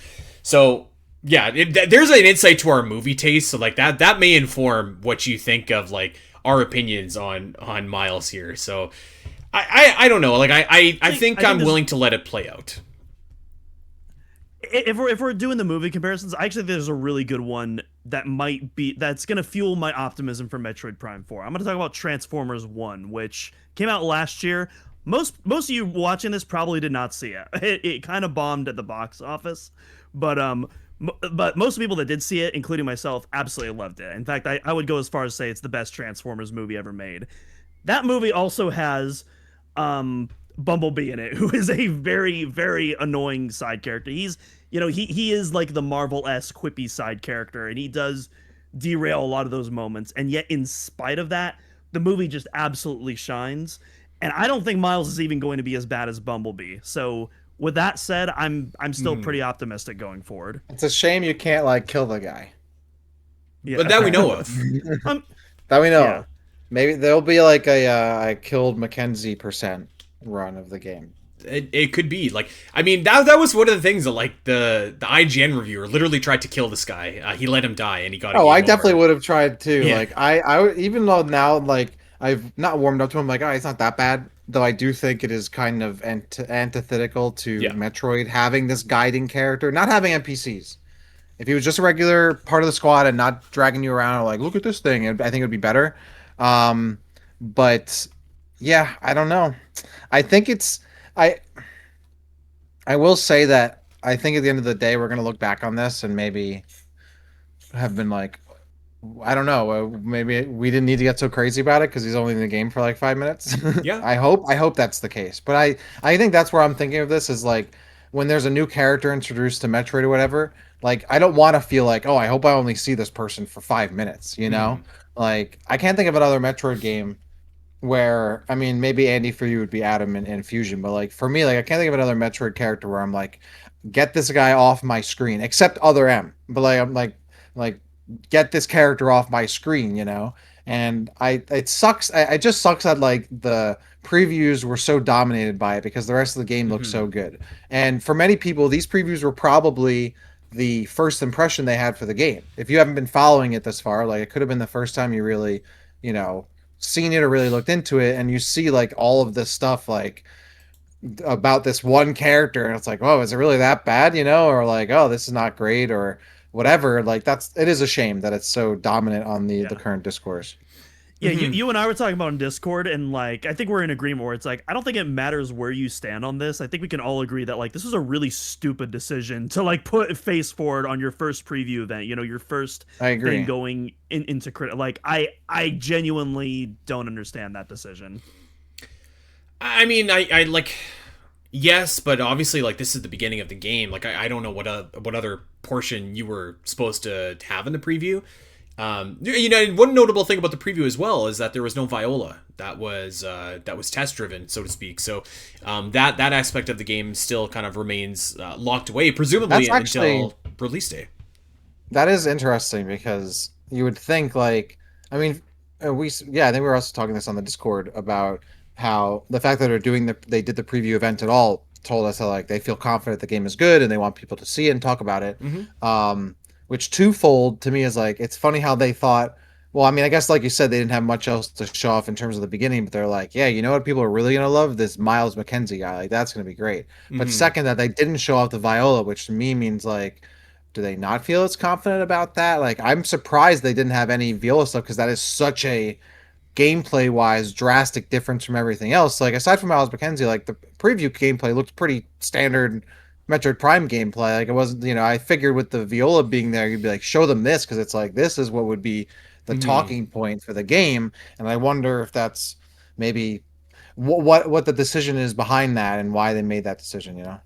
So, yeah, there's an insight to our movie taste. So, like, that may inform what you think of, like, our opinions on Miles here. So, I don't know. Like, I think I'm this- willing to let it play out. If we're doing the movie comparisons, actually there's a really good one that's gonna fuel my optimism for Metroid Prime 4. I'm gonna talk about Transformers 1, which came out last year. Most of you watching this probably did not see it. It kind of bombed at the box office, But most people that did see it, including myself, absolutely loved it. In fact, I would go as far as say it's the best Transformers movie ever made. That movie also has Bumblebee in it, who is a very, very annoying side character. He is like the Marvel-esque quippy side character, and he does derail a lot of those moments. And yet, in spite of that, the movie just absolutely shines. And I don't think Miles is even going to be as bad as Bumblebee. So with that said, I'm still pretty optimistic going forward. It's a shame you can't like kill the guy. Yeah, But that we know of. um, That we know. Yeah. Maybe there'll be like a killed MacKenzie % run of the game. It could be like, I mean, that was one of the things that like the IGN reviewer literally tried to kill this guy. He let him die and he got. Oh, I definitely would have tried too. Yeah. Like I even though now like I've not warmed up to him, like oh, it's not that bad. Though I do think it is kind of antithetical to Metroid having this guiding character, not having NPCs. If he was just a regular part of the squad and not dragging you around or like look at this thing, I think it would be better. But yeah, I don't know. I think it's I I will say that I think at the end of the day we're gonna look back on this and maybe have been like, I don't know, maybe we didn't need to get so crazy about it because he's only in the game for like 5 minutes. Yeah. I hope that's the case. But I think that's where I'm thinking of this is like when there's a new character introduced to Metroid or whatever. Like I don't want to feel like oh I hope I only see this person for 5 minutes. You know, like I can't think of another Metroid game where I mean maybe Andy for you would be Adam and Fusion, but like for me like I can't think of another Metroid character where I'm like get this guy off my screen except Other M, but like I'm like get this character off my screen, you know. And it sucks. It just sucks that like the previews were so dominated by it because the rest of the game looks so good. And for many people, these previews were probably the first impression they had for the game. If you haven't been following it this far, like it could have been the first time you really, you know, seen it or really looked into it, and you see like all of this stuff like about this one character, and it's like, oh, is it really that bad, you know, or like, oh, this is not great, or whatever. Like it is a shame that it's so dominant on the current discourse. Yeah, you and I were talking about on Discord, and like I think we're in agreement where it's like I don't think it matters where you stand on this. I think we can all agree that like this was a really stupid decision to like put face forward on your first preview event. You know, your first thing going into crit. Like I genuinely don't understand that decision. I mean, I like, yes, but obviously, like, this is the beginning of the game. Like, I don't know what other portion you were supposed to have in the preview. You know, one notable thing about the preview as well is that there was no Viola. That was test driven, so to speak. So that aspect of the game still kind of remains locked away, presumably until release day. That is interesting because you would think like, I mean, I think we were also talking this on the Discord about how the fact that they did the preview event at all told us that like they feel confident the game is good and they want people to see it and talk about it. Which twofold to me is like it's funny how they thought. Well, I mean, I guess like you said, they didn't have much else to show off in terms of the beginning, but they're like, yeah, you know what, people are really gonna love this Myles MacKenzie guy. Like that's gonna be great. But second, that they didn't show off the Viola, which to me means like, do they not feel as confident about that? Like, I'm surprised they didn't have any Viola stuff because that is such a gameplay wise drastic difference from everything else. Like aside from Myles MacKenzie, like the preview gameplay looked pretty standard Metroid Prime gameplay. Like it wasn't, you know, I figured with the Viola being there, you'd be like, show them this because it's like this is what would be the talking point for the game. And I wonder if that's maybe what the decision is behind that and why they made that decision. You know,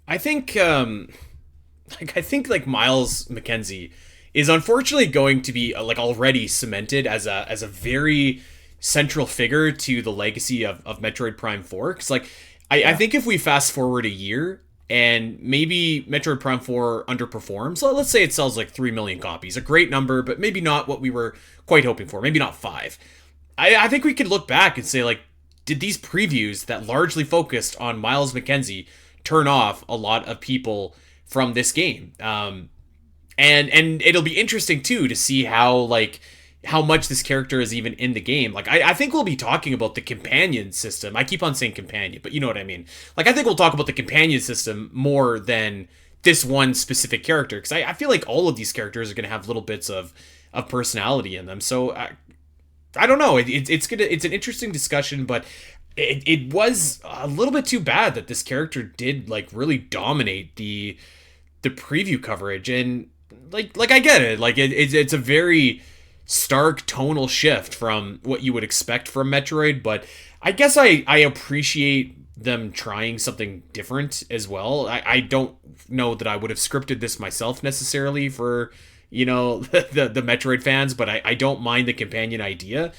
I think like Myles MacKenzie is unfortunately going to be like already cemented as a very central figure to the legacy of Metroid Prime 4. Because like I think if we fast forward a year and maybe Metroid Prime 4 underperforms, so let's say it sells like 3 million copies, a great number, but maybe not what we were quite hoping for, maybe not 5. I think we could look back and say like, did these previews that largely focused on Myles MacKenzie turn off a lot of people from this game? And it'll be interesting too to see how much this character is even in the game. Like I think we'll be talking about the companion system. I keep on saying companion, but you know what I mean. Like I think we'll talk about the companion system more than this one specific character, because I feel like all of these characters are going to have little bits of personality in them. So I don't know. It's an interesting discussion, but it was a little bit too bad that this character did like really dominate the the preview coverage, and like I get it. Like it's a very stark tonal shift from what you would expect from Metroid, but I guess I appreciate them trying something different as well. I don't know that I would have scripted this myself necessarily for the Metroid fans, but I don't mind the companion idea.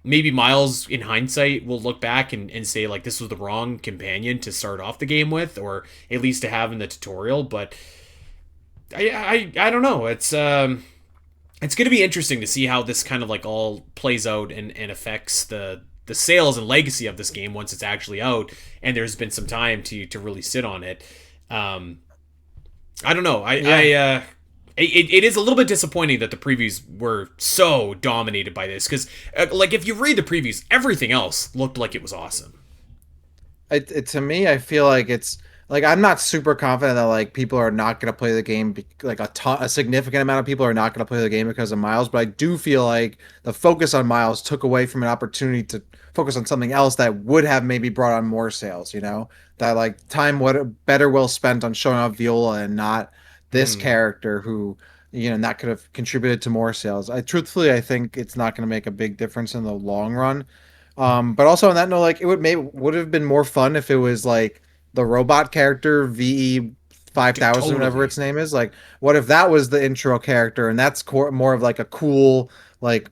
Maybe Miles, in hindsight, will look back and say like this was the wrong companion to start off the game with, or at least to have in the tutorial. But I don't know. It's going to be interesting to see how this kind of like all plays out and affects the sales and legacy of this game once it's actually out and there's been some time to really sit on it. I don't know. It is a little bit disappointing that the previews were so dominated by this because, like, if you read the previews, everything else looked like it was awesome. To me, I feel like it's like I'm not super confident that like people are not going to play the game. Like a significant amount of people are not going to play the game because of Miles, but I do feel like the focus on Miles took away from an opportunity to focus on something else that would have maybe brought on more sales. You know, that like time would better well spent on showing off Viola and not this Mm. character who that could have contributed to more sales. I think it's not going to make a big difference in the long run. But also on that note, like it would have been more fun if it was like the robot character VE 5000, whatever Totally. its name is. Like, what if that was the intro character and that's more of like a cool, like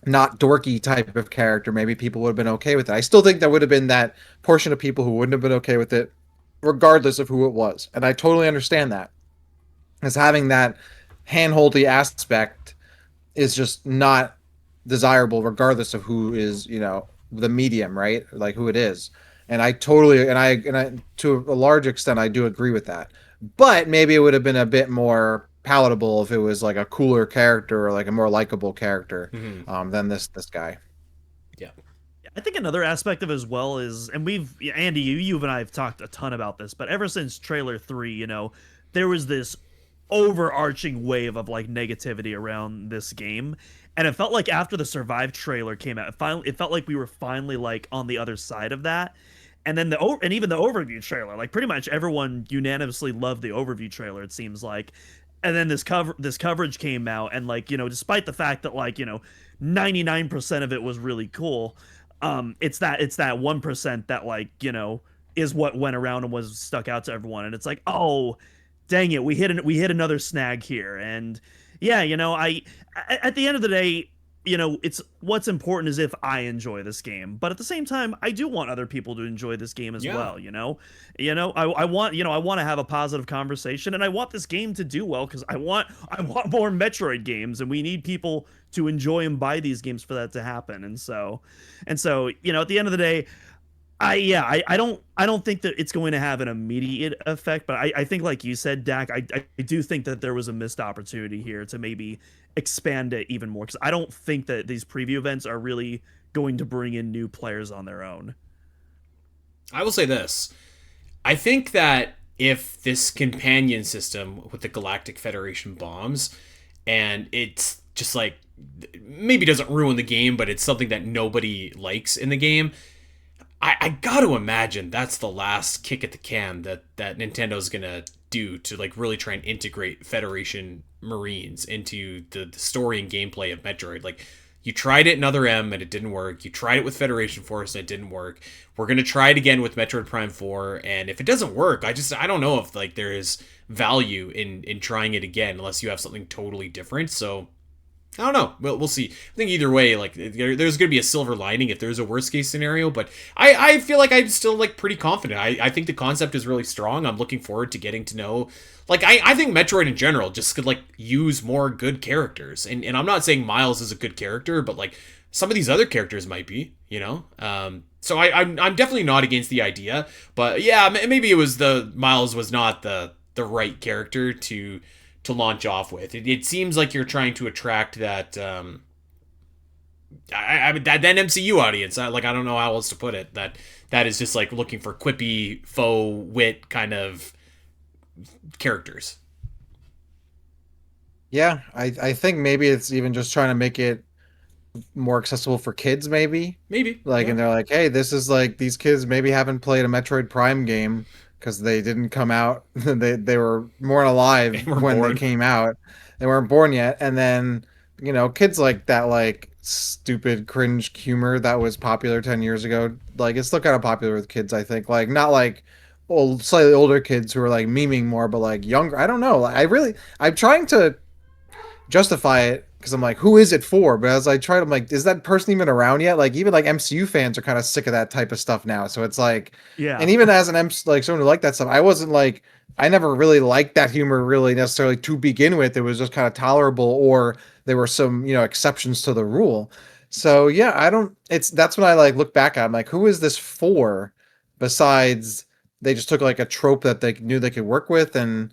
not dorky type of character? Maybe people would have been okay with it. I still think there would have been that portion of people who wouldn't have been okay with it, regardless of who it was. And I totally understand that, as having that handholdy aspect is just not desirable regardless of who is the medium, right? Like who it is. And I totally and I to a large extent I do agree with that, but maybe it would have been a bit more palatable if it was like a cooler character or like a more likable character Hmm. than this guy. Yeah. I think another aspect of it as well is, and Andy, you and I have talked a ton about this, but ever since trailer 3, there was this overarching wave of like negativity around this game. And it felt like after the Survive trailer came out, it felt like we were finally like on the other side of that. And then and even the overview trailer, like pretty much everyone unanimously loved the overview trailer, it seems like. And then this coverage came out, and like, despite the fact that like, 99% of it was really cool, it's that 1% that like, is what went around and was stuck out to everyone. And it's like, oh, dang it, we hit another snag here. And yeah, at the end of the day, it's what's important is if I enjoy this game, but at the same time I do want other people to enjoy this game as Yeah. well. I want, I want to have a positive conversation, and I want this game to do well because I want more Metroid games, and we need people to enjoy and buy these games for that to happen. And so at the end of the day, I don't think that it's going to have an immediate effect, but I think like you said, Dak, I do think that there was a missed opportunity here to maybe expand it even more, because I don't think that these preview events are really going to bring in new players on their own. I will say this. I think that if this companion system with the Galactic Federation bombs, and it's just like maybe doesn't ruin the game, but it's something that nobody likes in the game, I got to imagine that's the last kick at the can that Nintendo's gonna do to like really try and integrate Federation Marines into the story and gameplay of Metroid. Like you tried it in Other M and it didn't work. You tried it with Federation Force and it didn't work. We're gonna try it again with Metroid Prime 4, and if it doesn't work, I don't know if like there is value in trying it again unless you have something totally different. So I don't know. We'll see. I think either way, like there's going to be a silver lining if there's a worst case scenario. But I feel like I'm still like pretty confident. I think the concept is really strong. I'm looking forward to getting to know. Like I think Metroid in general just could like use more good characters. And I'm not saying Miles is a good character, but like some of these other characters might be. So I'm definitely not against the idea. But yeah, maybe it was the Miles was not the right character to launch off with. It seems like you're trying to attract that that MCU audience. I don't know how else to put it. That is just like looking for quippy faux wit kind of characters. Yeah, I think maybe it's even just trying to make it more accessible for kids, maybe. Maybe. Like, Yeah. and they're like, hey, this is like these kids maybe haven't played a Metroid Prime game because they didn't come out. They weren't alive They weren't when they born. came out. They weren't born yet. And then kids like that, like stupid cringe humor that was popular 10 years ago. Like it's still kind of popular with kids, I think. Like not like old, slightly older kids who are like memeing more, but like younger. I don't know. Like, I'm trying to justify it because I'm like, who is it for? But as I try to, I'm like, is that person even around yet? Like, even like MCU fans are kind of sick of that type of stuff now. So it's like, Yeah. and even as an like someone who liked that stuff, I wasn't like, I never really liked that humor really necessarily to begin with. It was just kind of tolerable, or there were some exceptions to the rule. So yeah, I don't. It's that's when I like look back at. I'm like, who is this for? Besides, they just took like a trope that they knew they could work with, and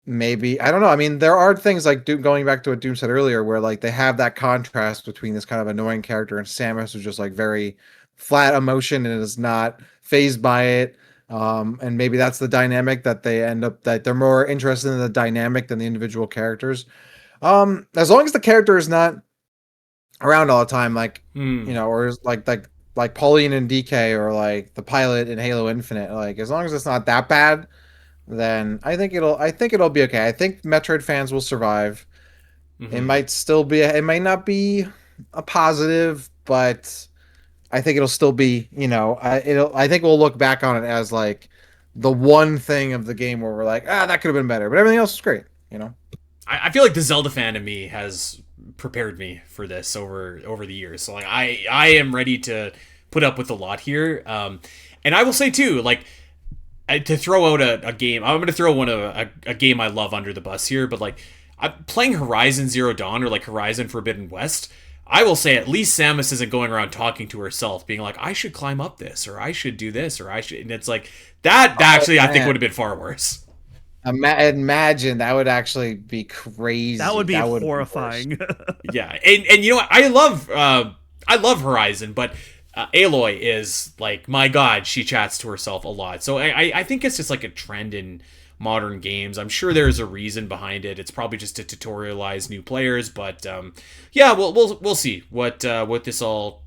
maybe I don't know. I mean, there are things like Doom, going back to what Doom said earlier, where like they have that contrast between this kind of annoying character and Samus, who's just like very flat emotion and is not phased by it. And maybe that's the dynamic that they end up that they're more interested in the dynamic than the individual characters. As long as the character is not around all the time, like or like Pauline and DK, or like the pilot in Halo Infinite, like as long as it's not that bad, then I think it'll be okay. I think Metroid fans will survive. It Hmm. might still be it might not be a positive, but I think it'll still be, I think we'll look back on it as like the one thing of the game where we're like, that could have been better, but everything else is great. I feel like the Zelda fan in me has prepared me for this over the years. So like I am ready to put up with a lot here. And I will say too, like to throw out a game, I'm going to throw a game I love under the bus here, but like I'm playing Horizon Zero Dawn or like Horizon Forbidden West. I will say at least Samus isn't going around talking to herself, being like, I should climb up this, or I should do this, or I should. And it's like that Oh actually I think would man. have been far worse. Imagine that would actually be That would crazy. be That would have been worse. horrifying. Yeah, and you know what? I love Horizon, but Aloy is like my god. She chats to herself a lot, so I think it's just like a trend in modern games. I'm sure there's a reason behind it. It's probably just to tutorialize new players, but yeah, we'll see what this all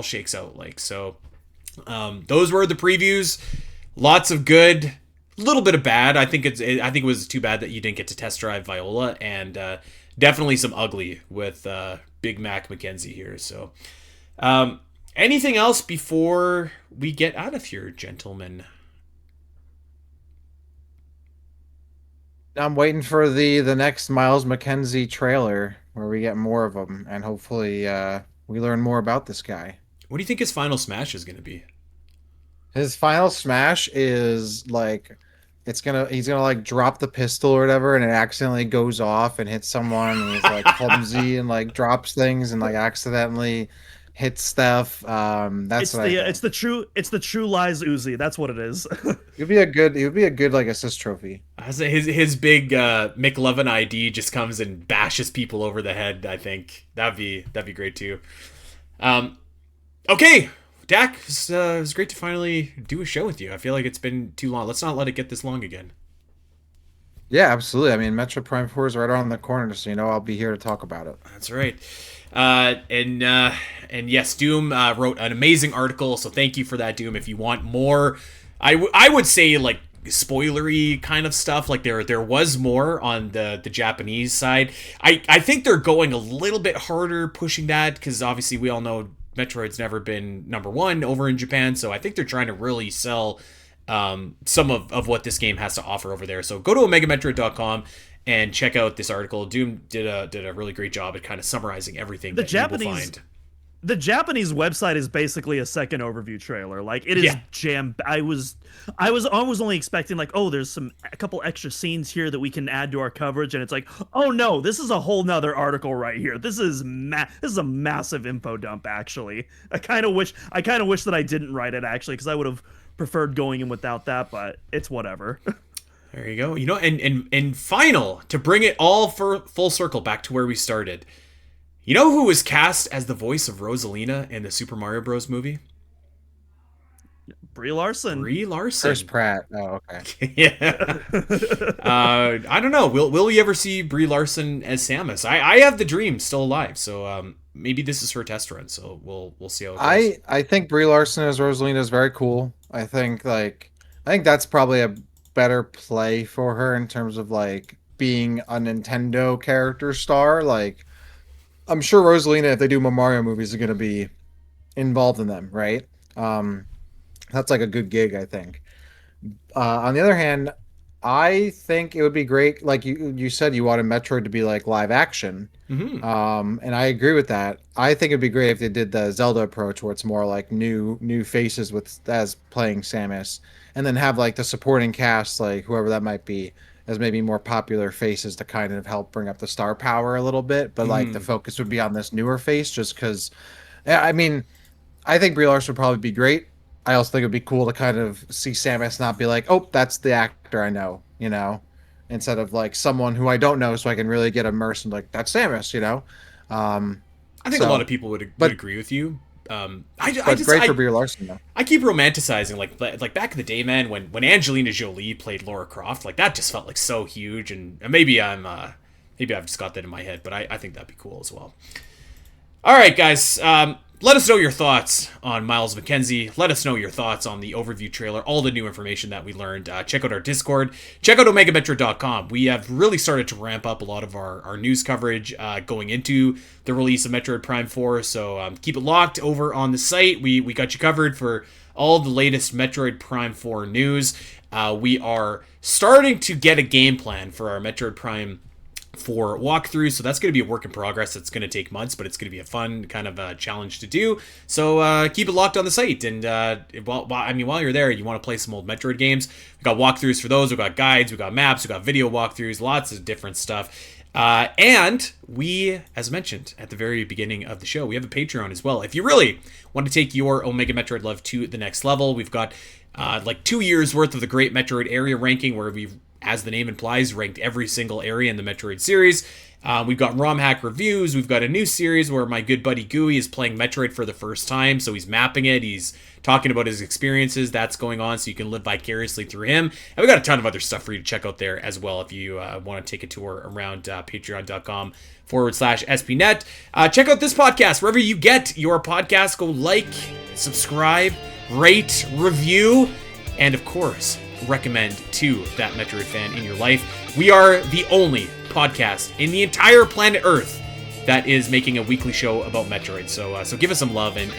shakes out like. So those were the previews. Lots of good, a little bit of bad. I think it was too bad that you didn't get to test drive Viola, and definitely some ugly with Big Mac McKenzie here. So, anything else before we get out of here, gentlemen? I'm waiting for the next Myles MacKenzie trailer where we get more of them, and hopefully we learn more about this guy. What do you think his final smash is going to be? His final smash is like he's gonna like drop the pistol or whatever, and it accidentally goes off and hits someone, and he's like clumsy and like drops things and like accidentally hits stuff. That's what I think. It's the true lies Uzi. That's what it is. It would be a good like assist trophy. I say his big McLovin ID just comes and bashes people over the head. I think that'd be great too. Okay, Dak, it was great to finally do a show with you. I feel like it's been too long. Let's not let it get this long again. Yeah, absolutely. I mean, Metro Prime 4 is right around the corner, so I'll be here to talk about it. That's right. And yes, Doom wrote an amazing article, so thank you for that, Doom. If you want more, I would say like spoilery kind of stuff. Like there was more on the Japanese side. I think they're going a little bit harder pushing that because obviously we all know Metroid's never been number one over in Japan, so I think they're trying to really sell some of what this game has to offer over there. So go to omegametroid.com and check out this article. Doom did a really great job at kind of summarizing everything the that you will Japanese find. the Japanese website is basically a second overview trailer. Like it is Yeah. jam. I was only expecting like, oh, there's a couple extra scenes here that we can add to our coverage, and it's like, oh no, this is a whole nother article right here. This is a massive info dump. Actually, I kind of wish that I didn't write it actually, because I would have preferred going in without that, but it's whatever. There you go. And final to bring it all for full circle back to where we started. You know who was cast as the voice of Rosalina in the Super Mario Bros. Movie? Brie Larson. Brie Larson. Chris Pratt. Oh, okay. Yeah. I don't know. Will we ever see Brie Larson as Samus? I have the dream still alive, so maybe this is her test run. So we'll see how it goes. I think Brie Larson as Rosalina is very cool. I think I think that's probably a better play for her in terms of like being a Nintendo character star. Like, I'm sure Rosalina, if they do more Mario movies, are going to be involved in them, right? Um, that's like a good gig, I think. On the other hand, I think it would be great. Like you said, you wanted Metroid to be like live action, Hmm. and I agree with that. I think it'd be great if they did the Zelda approach, where it's more like new faces with as playing Samus, and then have like the supporting cast, like whoever that might be, as maybe more popular faces to kind of help bring up the star power a little bit. But like the Hmm. focus would be on this newer face, just because. Yeah, I mean, I think Brie Larson would probably be great. I also think it'd be cool to kind of see Samus not be like, oh, that's the actor I know, instead of like someone who I don't know, so I can really get immersed and like that's Samus, Um, I think a lot of so, people would but agree with you. I but just great for Brie Larson though. I keep romanticizing like back in the day, man, when Angelina Jolie played Lara Croft, like that just felt like so huge, and maybe maybe I've just got that in my head, but I think that'd be cool as well. All right, guys. Let us know your thoughts on Myles MacKenzie. Let us know your thoughts on the overview trailer, all the new information that we learned. Check out our Discord. Check out OmegaMetro.com. We have really started to ramp up a lot of our news coverage going into the release of Metroid Prime 4. So keep it locked over on the site. We got you covered for all the latest Metroid Prime 4 news. We are starting to get a game plan for our Metroid Prime for walkthroughs, so that's going to be a work in progress. It's going to take months, but it's going to be a fun kind of challenge to do. So keep it locked on the site, and while you're there, you want to play some old Metroid games. We've got walkthroughs for those. We've got guides. We've got maps. We've got video walkthroughs. Lots of different stuff. And we, as mentioned at the very beginning of the show, we have a Patreon as well. If you really want to take your Omega Metroid love to the next level, we've got like 2 years worth of the Great Metroid Area Ranking, where we've, as the name implies, ranked every single area in the Metroid series. We've got ROM hack reviews. We've got a new series where my good buddy Gooey is playing Metroid for the first time. So he's mapping it. He's talking about his experiences. That's going on, so you can live vicariously through him. And we got a ton of other stuff for you to check out there as well if you want to take a tour around patreon.com/SPNet. Check out this podcast wherever you get your podcast. Go like, subscribe, rate, review, and of course, recommend to that Metroid fan in your life. We are the only podcast in the entire planet Earth that is making a weekly show about Metroid. So give us some love and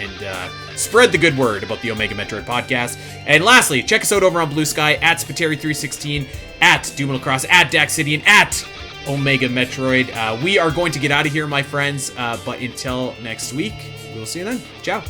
spread the good word about the Omega Metroid podcast. And lastly, check us out over on Blue Sky at Spiteri316, at Doom Cross, at Daxidian, at Omega Metroid. We are going to get out of here, my friends. But until next week, we'll see you then. Ciao.